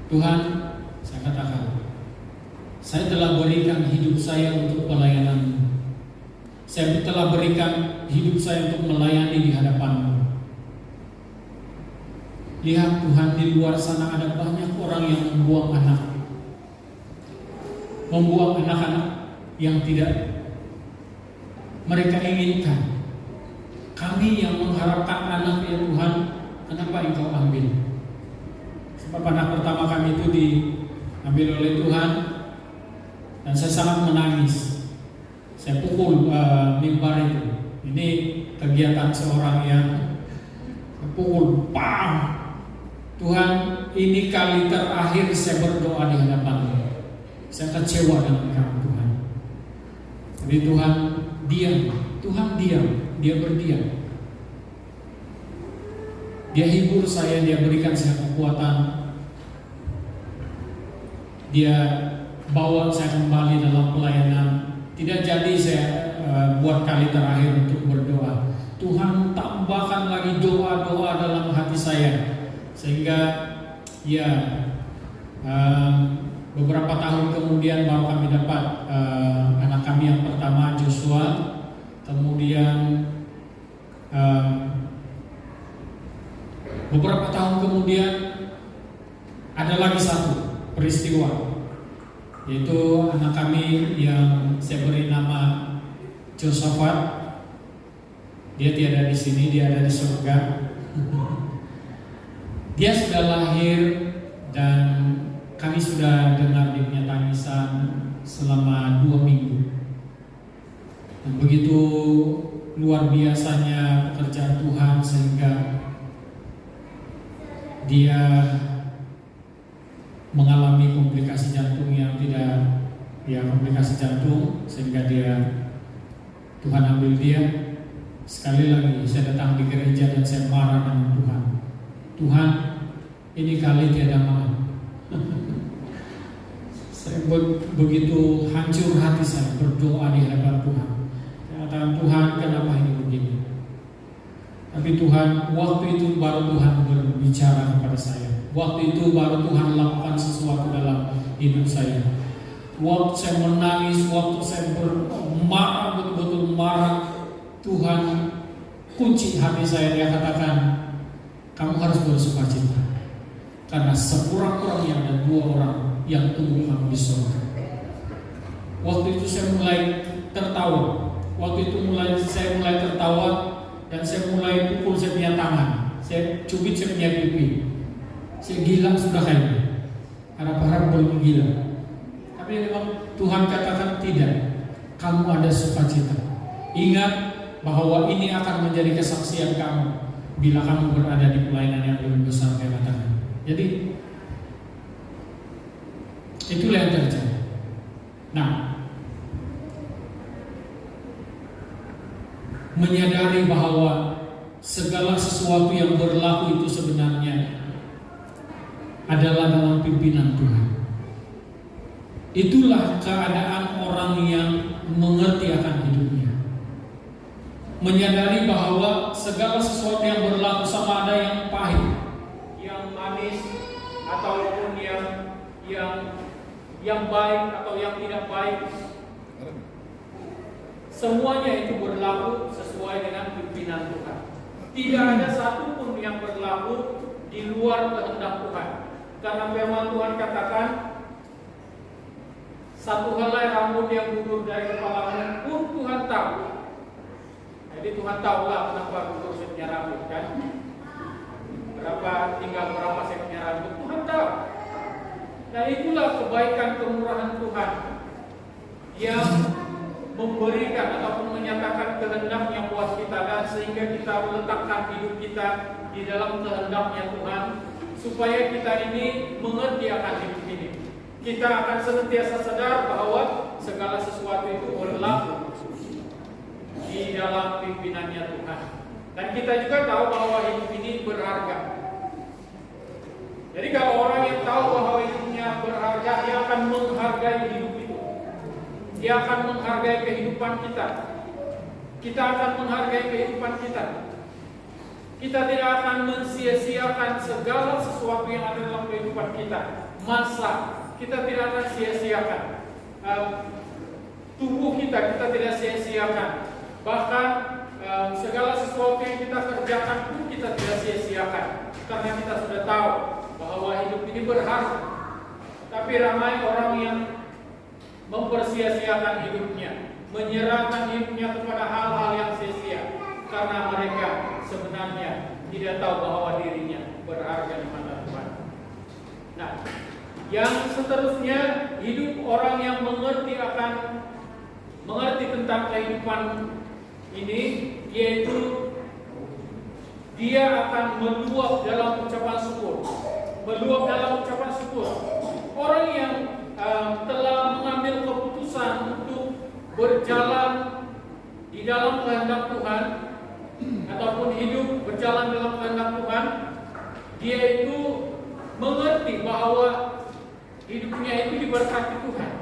Tuhan, saya katakan, saya telah berikan hidup saya untuk pelayanan-Mu. Saya telah berikan hidup saya untuk melayani di hadapan-Mu. Lihat Tuhan, di luar sana ada banyak orang yang membuang anak-anak yang tidak mereka inginkan. Kami yang mengharapkan anak, ya Tuhan, kenapa Engkau ambil? Sebab anak pertama kami itu diambil oleh Tuhan, dan saya sangat menangis. Saya pukul mimbar itu. Ini kegiatan seorang yang pukul, pam. Tuhan, ini kali terakhir saya berdoa di hadapan-Mu. Saya kecewa dengan Kamu, Tuhan. Tapi Tuhan diam, Dia berdiam. Dia hibur saya, Dia berikan saya kekuatan. Dia bawa saya kembali dalam pelayanan. Tidak jadi saya buat kali terakhir untuk berdoa. Tuhan tambahkan lagi doa-doa dalam hati saya, sehingga ya beberapa tahun kemudian baru kami dapat anak kami yang pertama, Joshua. Kemudian beberapa tahun kemudian ada lagi satu peristiwa, yaitu anak kami yang saya beri nama Josafat. Dia tiada di sini, dia ada di surga. Dia sudah lahir dan kami sudah dengar dia punya tangisan selama 2 minggu. Dan begitu luar biasanya pekerjaan Tuhan sehingga dia mengalami komplikasi jantung yang tidak, komplikasi jantung, sehingga Tuhan ambil dia. Sekali lagi saya datang di gereja dan saya marah dengan Tuhan. Tuhan, ini kali tiada maaf. Saya begitu hancur hati saya berdoa di hadapan Tuhan. Saya katakan, Tuhan, kenapa ini begini? Tapi Tuhan, waktu itu baru Tuhan berbicara kepada saya. Waktu itu baru Tuhan lakukan sesuatu dalam hidup saya. Waktu saya menangis, waktu saya marah, betul-betul marah, Tuhan kunci hati saya. Dia katakan, kamu harus bersukacita, karena sekurang-kurangnya ada 2 orang yang tunggu kamu di surga. Waktu itu saya mulai tertawa. Waktu itu saya mulai tertawa, dan saya mulai pukul saya punya tangan. Saya cubit saya punya pipi. Saya gila sudah kayaknya. Harap-harap belum gila. Tapi memang Tuhan katakan tidak. Kamu ada sukacita. Ingat bahwa ini akan menjadi kesaksian kamu bila kamu berada di pelayanan yang lebih besar, dia katakan. Jadi Itulah yang terjadi. Nah, menyadari bahwa segala sesuatu yang berlaku itu sebenarnya adalah dalam pimpinan Tuhan. Itulah keadaan orang yang mengerti akan hidupnya. Menyadari bahwa segala sesuatu yang berlaku, sama ada yang pahit, yang manis, ataupun yang baik atau yang tidak baik, semuanya itu berlaku sesuai dengan pimpinan Tuhan. Tidak ada satupun yang berlaku di luar kehendak Tuhan. Karena firman Tuhan katakan, satu helai rambut yang gugur dari kepalamu pun Tuhan tahu. Jadi Tuhan tahulah kenapa gugur setiap rambut, kan? Tinggal berapa setiap rambut, Tuhan tahu. Dan itulah kebaikan kemurahan Tuhan yang memberikan ataupun menyatakan kehendaknya buat kita, dan sehingga kita meletakkan hidup kita di dalam kehendaknya Tuhan, supaya kita ini mengerti akan hidup ini. Kita akan senantiasa sadar bahwa segala sesuatu itu berlaku di dalam pimpinannya Tuhan, dan kita juga tahu bahwa hidup ini berharga. Jadi kalau orang yang tahu bahwa hidupnya berharga, dia akan menghargai hidup itu. Dia akan menghargai kehidupan kita. Kita akan menghargai kehidupan kita. Kita tidak akan mensia-siakan segala sesuatu yang ada dalam kehidupan kita. Masa kita tidak akan sia-siakan. Tubuh kita tidak sia-siakan. Bahkan segala sesuatu yang kita kerjakan pun kita tidak sia-siakan. Karena kita sudah tahu bahwa hidup ini berharga. Tapi ramai orang yang mempersia-siakan hidupnya, menyerahkan hidupnya kepada hal-hal yang sia-sia, karena mereka sebenarnya tidak tahu bahwa dirinya berharga di mata Tuhan. Nah, yang seterusnya, hidup orang yang mengerti tentang kehidupan ini, yaitu dia akan meluap dalam ucapan syukur. Meluap dalam ucapan syukur. Orang yang telah mengambil keputusan untuk berjalan di dalam kehendak Tuhan, ataupun hidup berjalan dalam kehendak Tuhan, dia itu mengerti bahwa hidupnya itu diberkati Tuhan,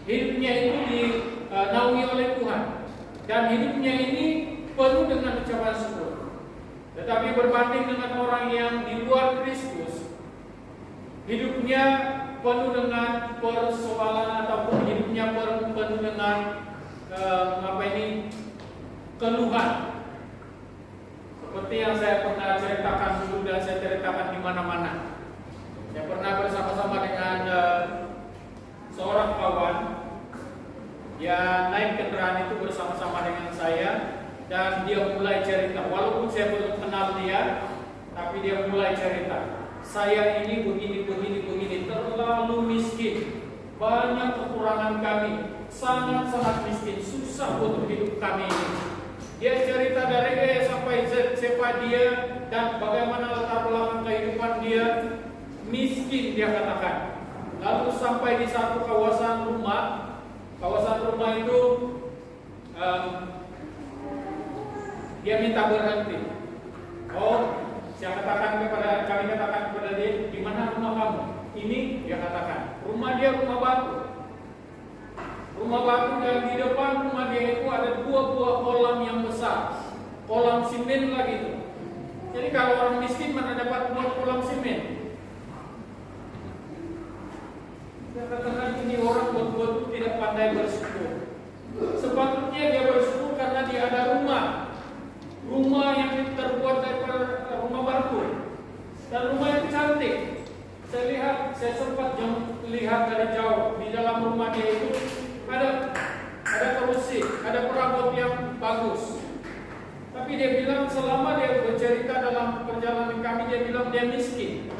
hidupnya itu dinaungi oleh Tuhan, dan hidupnya ini penuh dengan ucapan syukur. Tetapi berbanding dengan orang yang di luar Kristus, hidupnya penuh dengan persoalan, ataupun hidupnya penuh dengan keluhan. Seperti yang saya pernah ceritakan dulu dan saya ceritakan di mana-mana. Saya pernah bersama-sama dengan seorang kawan. Dia naik kendaraan itu bersama-sama dengan saya, dan dia mulai cerita. Walaupun saya belum kenal dia, tapi dia mulai cerita. Saya ini begini, terlalu miskin, banyak kekurangan kami, sangat-sangat miskin, susah untuk hidup kami ini. Dia cerita dari A sampai Z, siapa dia dan bagaimana latar belakang kehidupan dia. Miskin, dia katakan. Lalu sampai di satu kawasan rumah itu dia minta berhenti. Kami katakan kepada dia, di mana rumah kamu? Ini dia katakan, rumah dia rumah batu. Rumah batu, dan di depan rumah dia itu ada 2 buah kolam yang besar, kolam simen lagi itu. Jadi kalau orang miskin mana dapat buat kolam simen? Dia katakan, ini orang buat tidak pandai bersyukur. Sepatutnya dia bersyukur karena dia ada rumah yang terbuat dari rumah batu, dan rumah yang cantik. Saya sempat lihat dari jauh, di dalam rumah dia itu ada kerusi, ada perabot yang bagus. Tapi dia bilang selama dia bercerita dalam perjalanan kami, dia bilang dia miskin.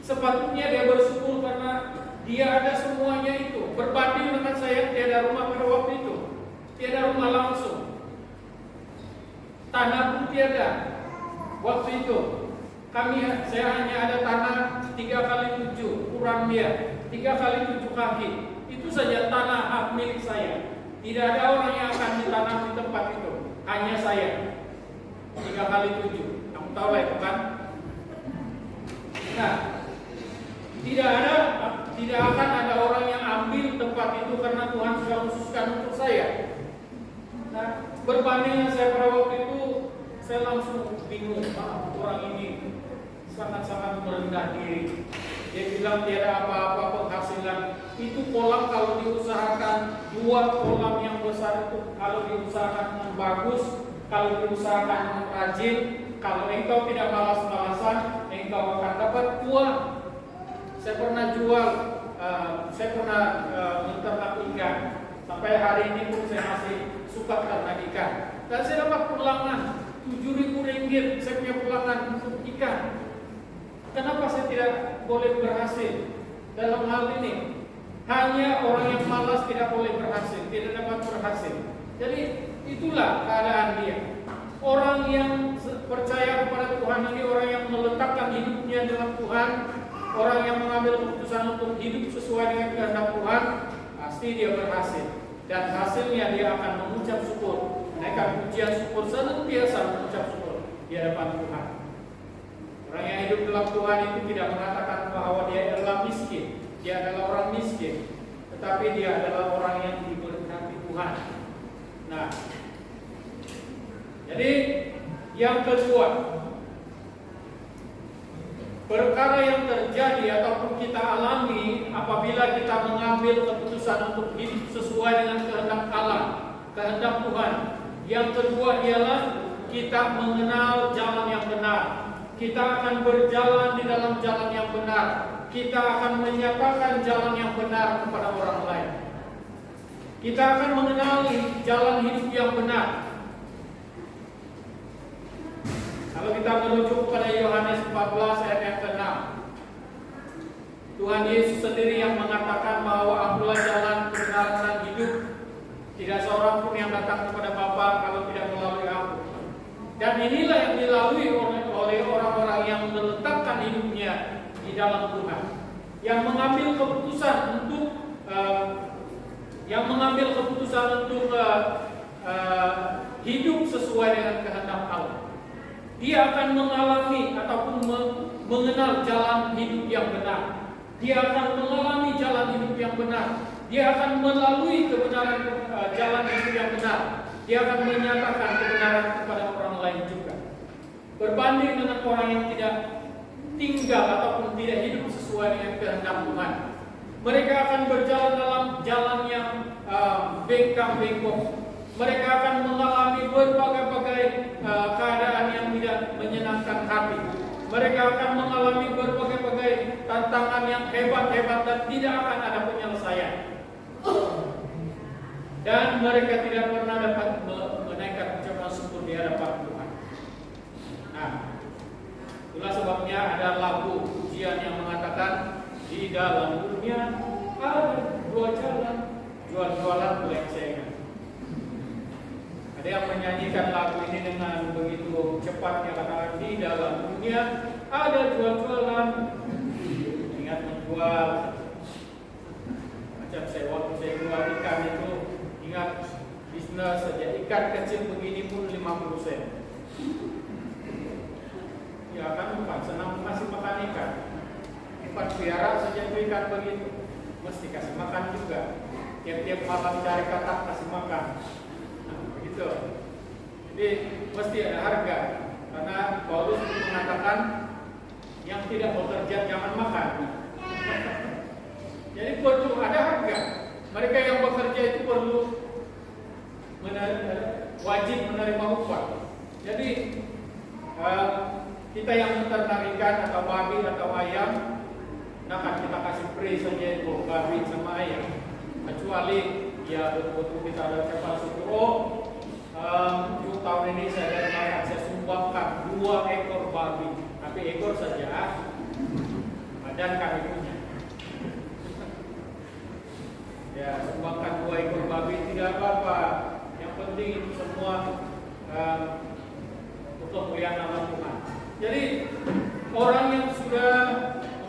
Sepatutnya dia bersyukur karena dia ada semuanya itu. Berbanding dengan saya, tiada rumah pada waktu itu, tiada rumah langsung. Tanah pun tiada. Waktu itu saya hanya ada tanah 3x7, kurang dia. 3 kali 7 kaki. Itu saja tanah hak milik saya. Tidak ada orang yang akan ditanam di tempat itu, hanya saya. 3 kali 7. Kamu tahu lah itu kan? Nah, tidak akan ada orang yang ambil tempat itu karena Tuhan sudah khususkan untuk saya. Nah, berbandingnya saya pada waktu itu, saya langsung bingung, orang ini sangat-sangat merendah diri. Dia bilang tiada apa-apa penghasilan. Itu kolam kalau diusahakan, 2 kolam yang besar itu kalau diusahakan dengan bagus, kalau diusahakan dengan rajin, kalau engkau tidak malas-malasan, engkau akan dapat uang. Saya pernah jual, saya pernah menternak ikan. Sampai hari ini pun saya masih suka ternak ikan. Dan saya dapat pulangan 7.000 ringgit. Saya punya pulangan untuk ikan. Kenapa saya tidak boleh berhasil dalam hal ini? Hanya orang yang malas tidak boleh berhasil, tidak dapat berhasil. Jadi itulah keadaan dia. Orang yang percaya kepada Tuhan ini, orang yang meletakkan hidupnya dalam Tuhan, orang yang mengambil keputusan untuk hidup sesuai dengan kehendak Tuhan, pasti dia berhasil. Dan hasilnya dia akan mengucap syukur, menaikkan pujian syukur, senantiasa mengucap syukur di hadapan Tuhan. Orang yang hidup dalam Tuhan itu tidak mengatakan bahwa dia adalah miskin, dia adalah orang miskin, tetapi dia adalah orang yang diberkati Tuhan. Nah, jadi yang kedua, perkara yang terjadi ataupun kita alami apabila kita mengambil keputusan untuk hidup sesuai dengan kehendak Allah, kehendak Tuhan. Yang kedua ialah kita mengenal jalan yang benar. Kita akan berjalan di dalam jalan yang benar. Kita akan menyatakan jalan yang benar kepada orang lain. Kita akan mengenali jalan hidup yang benar. Kalau kita merujuk kepada Yohanes 14 ayat yang ke-6, Tuhan Yesus sendiri yang mengatakan bahwa Akulah jalan, kebenaran dan hidup. Tidak seorang pun yang datang kepada Bapa kalau tidak melalui Aku. Dan inilah yang dilalui oleh orang-orang yang meletakkan hidupnya di dalam Tuhan, yang mengambil keputusan untuk hidup sesuai dengan kehendak Allah. Dia akan mengalami ataupun mengenal jalan hidup yang benar. Dia akan mengalami jalan hidup yang benar. Dia akan melalui kebenaran jalan hidup yang benar. Dia akan menyatakan kebenaran kepada orang lain juga. Berbanding dengan orang yang tidak tinggal ataupun tidak hidup sesuai dengan kehendak Tuhan. Mereka akan berjalan dalam jalan yang bengkak-bengkok. Mereka akan mengalami berbagai-bagai keadaan yang tidak menyenangkan hati. Mereka akan mengalami berbagai-bagai tantangan yang hebat-hebat dan tidak akan ada penyelesaian. Dan mereka tidak pernah dapat menaikkan ucapan syukur di hadapan Tuhan. Nah, itulah sebabnya ada lagu pujian yang mengatakan di dalam dunia ada 2 jalan, jual-jualan belencengan. Ada yang menyanyikan lagu ini dengan begitu cepat, yang katakan di dalam dunia ada jual-jualan, ingat menjual. Macam waktu saya jual ikan itu, ingat bisnis saja ikan kecil begini pun 50 sen. Ya kan bukan senang masih makan ikan. Ikan piara saja itu ikan begitu, mesti kasih makan juga. Tiap-tiap malam cari katak kasih makan. Nah, begitu. Jadi mesti ada harga. Karena Paulus mengatakan yang tidak bekerja jangan makan. Jadi perlu ada harga. Mereka yang bekerja itu perlu wajib menerima upah. Jadi kita yang menternak ikan atau babi atau ayam, nah kan kita kasih free saja itu babi sama ayam. Kecuali ya betul-betul kita ada ucapan syukur. Untuk tahun ini saya sumbangkan 2 ekor babi, tapi ekor saja. Badan kami punya. Ya, sumbangkan 2 ekor babi tidak apa-apa. Yang penting itu semua untuk kemuliaan nama Tuhan. Jadi orang yang sudah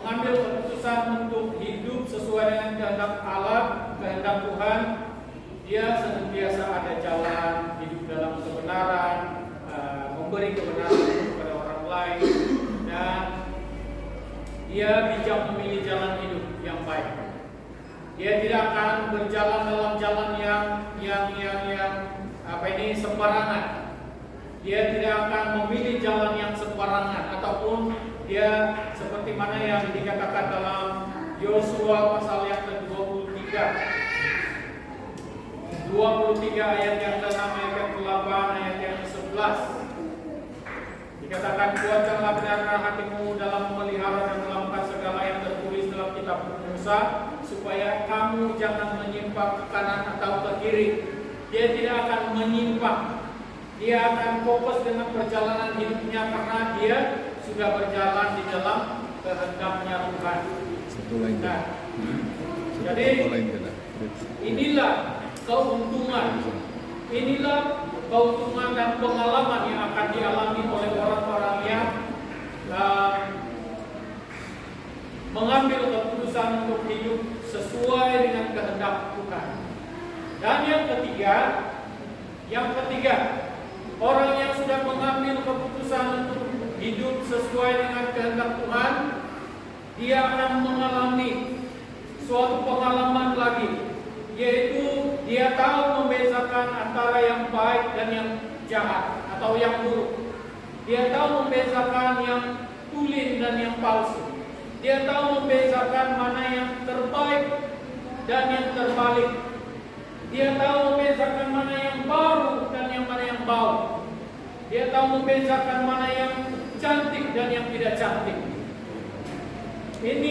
mengambil keputusan keputusan untuk hidup sesuai dengan kehendak Allah, kehendak Tuhan, dia senantiasa ada jalan hidup dalam kebenaran, memberi kebenaran kepada orang lain, dan dia bijak memilih jalan hidup yang baik. Dia tidak akan berjalan dalam jalan yang sembarangan. Dia tidak akan memilih jalan yang sembarangan, ataupun dia seperti mana yang dikatakan dalam Yosua pasal yang ke-23 ayat yang ke-6, ayat yang ke-8, ayat yang ke-11. Dikatakan, kuatkanlah benar hatimu dalam memelihara dan melakukan segala yang tertulis dalam kitab Musa, supaya kamu jangan menyimpang ke kanan atau ke kiri. Dia tidak akan menyimpang. Dia akan fokus dengan perjalanan hidupnya karena dia sudah berjalan di dalam kehendaknya Tuhan. Nah, jadi inilah keuntungan dan pengalaman yang akan dialami oleh orang-orang yang mengambil keputusan untuk hidup sesuai dengan kehendak Tuhan. Dan yang ketiga, orang yang sudah mengambil keputusan untuk hidup sesuai dengan kehendak Tuhan, dia akan mengalami suatu pengalaman lagi, yaitu dia tahu membedakan antara yang baik dan yang jahat atau yang buruk. Dia tahu membedakan yang tulen dan yang palsu. Dia tahu membedakan mana yang terbaik dan yang terbalik. Dia tahu membedakan mana yang baru dan yang mana yang bau. Dia tahu membedakan mana yang cantik dan yang tidak cantik. Ini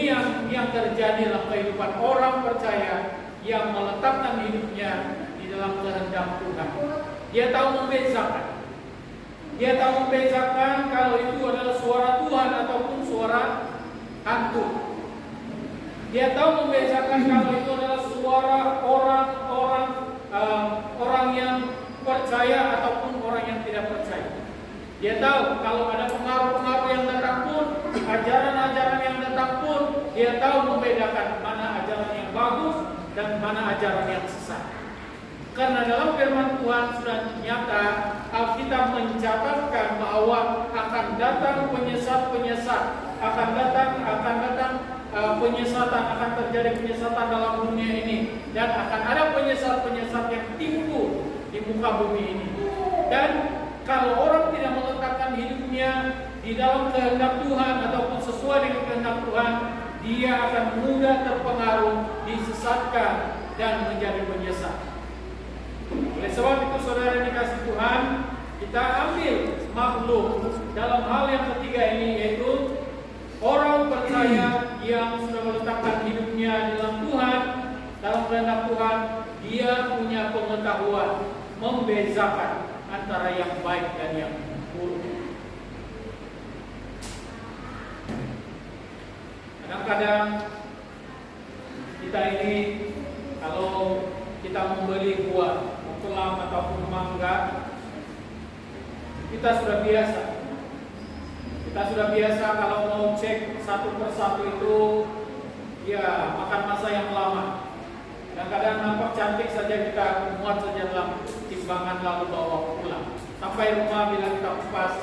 yang terjadi dalam kehidupan orang percaya yang meletakkan hidupnya di dalam kehendak Tuhan. Dia tahu membedakan. Dia tahu membedakan kalau itu adalah suara Tuhan ataupun suara hantu. Dia tahu membedakan kalau itu adalah suara orang yang percaya ataupun orang yang tidak percaya. Dia tahu kalau ada pengaruh-pengaruh yang datang pun, ajaran-ajaran yang datang pun, dia tahu membedakan mana ajaran yang bagus dan mana ajaran yang sesat. Karena dalam firman Tuhan sudah nyata, Alkitab mencatatkan bahwa akan datang penyesat-penyesat, akan datang penyesatan, akan terjadi penyesatan dalam dunia ini, dan akan ada penyesat-penyesat yang timbul di muka bumi ini. Dan kalau orang tidak meletakkan hidupnya di dalam kehendak Tuhan ataupun sesuai dengan kehendak Tuhan, dia akan mudah terpengaruh, disesatkan, dan menjadi penyesat. Oleh sebab itu, saudara yang dikasihi Tuhan, kita ambil maklum dalam hal yang ketiga ini, yaitu orang percaya yang sudah meletakkan hidupnya di dalam Tuhan, dalam kehendak Tuhan, dia punya pengetahuan membedakan antara yang baik dan yang buruk. Kadang-kadang kita ini kalau kita membeli buah, plum ataupun mangga, kita sudah biasa. Kita sudah biasa kalau mau cek satu persatu itu, ya makan masa yang lama. Kadang-kadang nampak cantik saja kita muat saja dalam timbangan lalu bawa pulang. Sampai rumah bila kita kupas,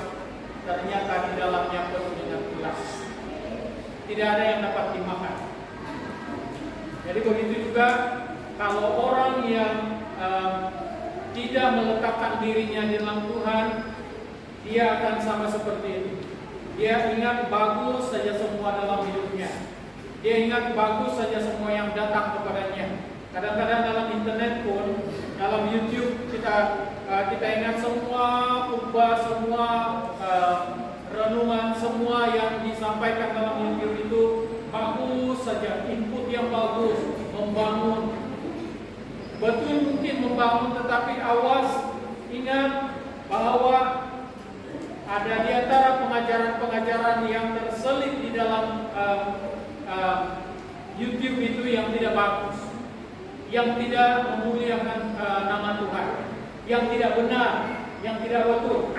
ternyata di dalamnya penuh dengan ulas. Tidak ada yang dapat dimakan. Jadi begitu juga kalau orang yang tidak meletakkan dirinya di dalam Tuhan, dia akan sama seperti itu. Dia ingat bagus saja semua dalam hidupnya. Dia ingat bagus saja semua yang datang kepadanya. Kadang-kadang dalam internet pun, dalam YouTube kita ingat semua khotbah, semua renungan, semua yang disampaikan dalam YouTube itu bagus saja, input yang bagus, membangun. Betul mungkin membangun, tetapi awas, ingat bahwa ada di antara pengajaran-pengajaran yang terselip di dalam YouTube itu yang tidak bagus, yang tidak memuliakan nama Tuhan, yang tidak benar, yang tidak betul.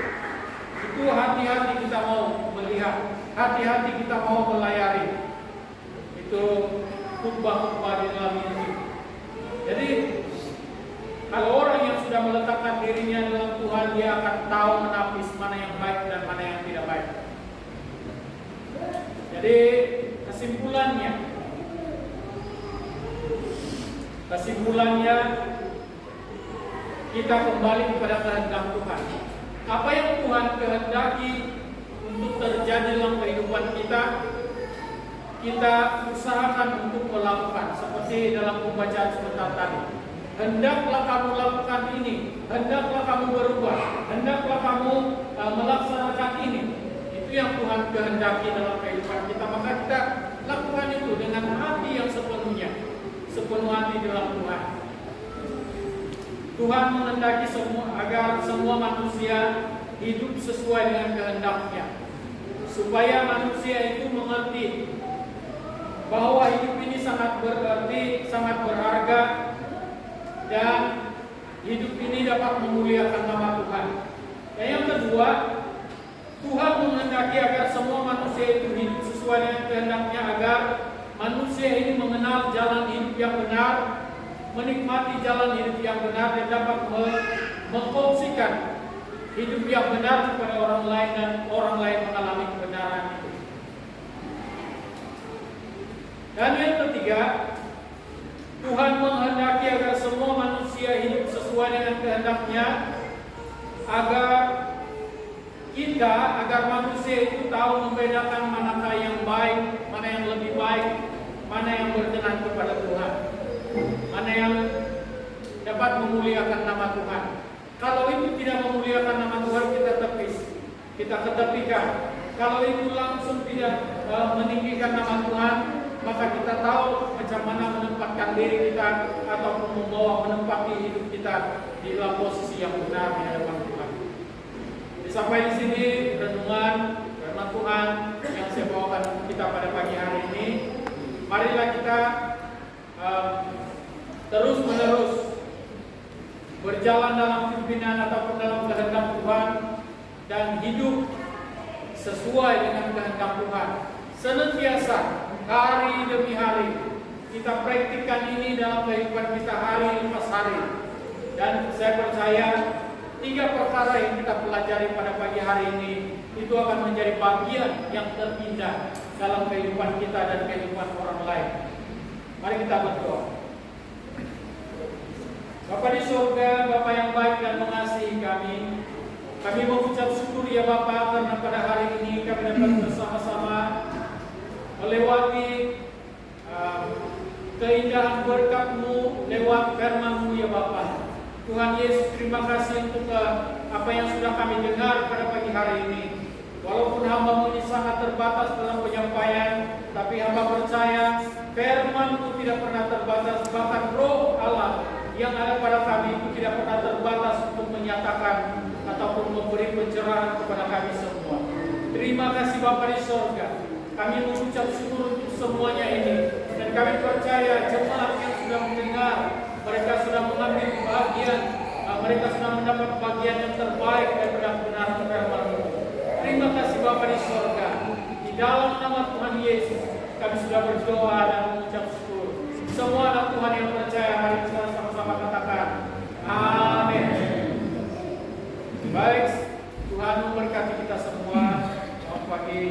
Itu hati-hati kita mau melihat, hati-hati kita mau melayari. itu khutbah-khutbah di dalam Injil. Jadi kalau orang yang sudah meletakkan dirinya dalam Tuhan, dia akan tahu menapis mana yang baik dan mana yang tidak baik. Jadi kesimpulannya kita kembali kepada kehendak Tuhan. Apa yang Tuhan kehendaki untuk terjadi dalam kehidupan kita, kita usahakan untuk melakukan. Seperti dalam pembacaan sebentar tadi, hendaklah kamu lakukan ini, hendaklah kamu berubah, hendaklah kamu melaksanakan ini. Itu yang Tuhan kehendaki dalam kehidupan kita. Maka kita lakukan itu dengan hati yang sepenuhnya, sepenuh hati dalam Tuhan. Tuhan menghendaki agar semua manusia hidup sesuai dengan kehendaknya, supaya manusia itu mengerti bahwa hidup ini sangat berarti, sangat berharga, dan hidup ini dapat memuliakan nama Tuhan. Dan yang kedua, Tuhan menghendaki agar semua manusia itu hidup sesuai dengan kehendaknya, agar manusia ini mengenal jalan hidup yang benar, menikmati jalan hidup yang benar, dan dapat mengkongsikan hidup yang benar kepada orang lain, dan orang lain mengalami kebenaran itu. Dan yang ketiga, Tuhan menghendaki agar semua manusia hidup sesuai dengan kehendaknya, agar manusia itu tahu membedakan manakah yang baik, mana yang lebih baik, mana yang berkenan kepada Tuhan, mana yang dapat memuliakan nama Tuhan. Kalau itu tidak memuliakan nama Tuhan, kita tepis, kita ketepikan. Kalau itu langsung tidak meninggikan nama Tuhan, maka kita tahu macam mana menempatkan diri kita ataupun menempati hidup kita di dalam posisi yang benar di hadapan Tuhan. Sampai di sini renungan firman Tuhan yang saya bawakan untuk kita pada pagi hari ini. Marilah kita terus-menerus berjalan dalam pimpinan ataupun dalam kehendak Tuhan dan hidup sesuai dengan kehendak Tuhan. Senantiasa hari demi hari kita praktikkan ini dalam kehidupan kita hari lepas hari. Dan saya percaya 3 perkara yang kita pelajari pada pagi hari ini itu akan menjadi bagian yang terindah dalam kehidupan kita dan kehidupan orang lain. Mari kita berdoa. Bapa di surga, Bapa yang baik dan mengasihi kami mengucap syukur ya Bapa, karena pada hari ini kami dapat bersama-sama melewati keindahan berkat-Mu lewat firman-Mu ya Bapa. Tuhan Yesus, terima kasih untuk apa yang sudah kami dengar pada pagi hari ini. Walaupun hamba-Mu ini sangat terbatas dalam penyampaian, tapi hamba percaya firman-Mu tidak pernah terbatas. Bahkan Roh Allah yang ada pada kami itu tidak pernah terbatas untuk menyatakan ataupun memberi pencerahan kepada kami semua. Terima kasih Bapa di surga. Kami mengucap syukur untuk semuanya ini, dan kami percaya jemaat yang sudah mendengar, mereka sudah mengambil bagian, mereka sudah mendapat bagian yang terbaik daripada kebenaran firman-Mu. Terima kasih Bapa di surga. Di dalam nama Tuhan Yesus kami sudah berdoa dan mengucap syukur. Semua anak Tuhan yang percaya, mari kita sama-sama katakan amin. Baik, Tuhan memberkati kita semua. Selamat pagi.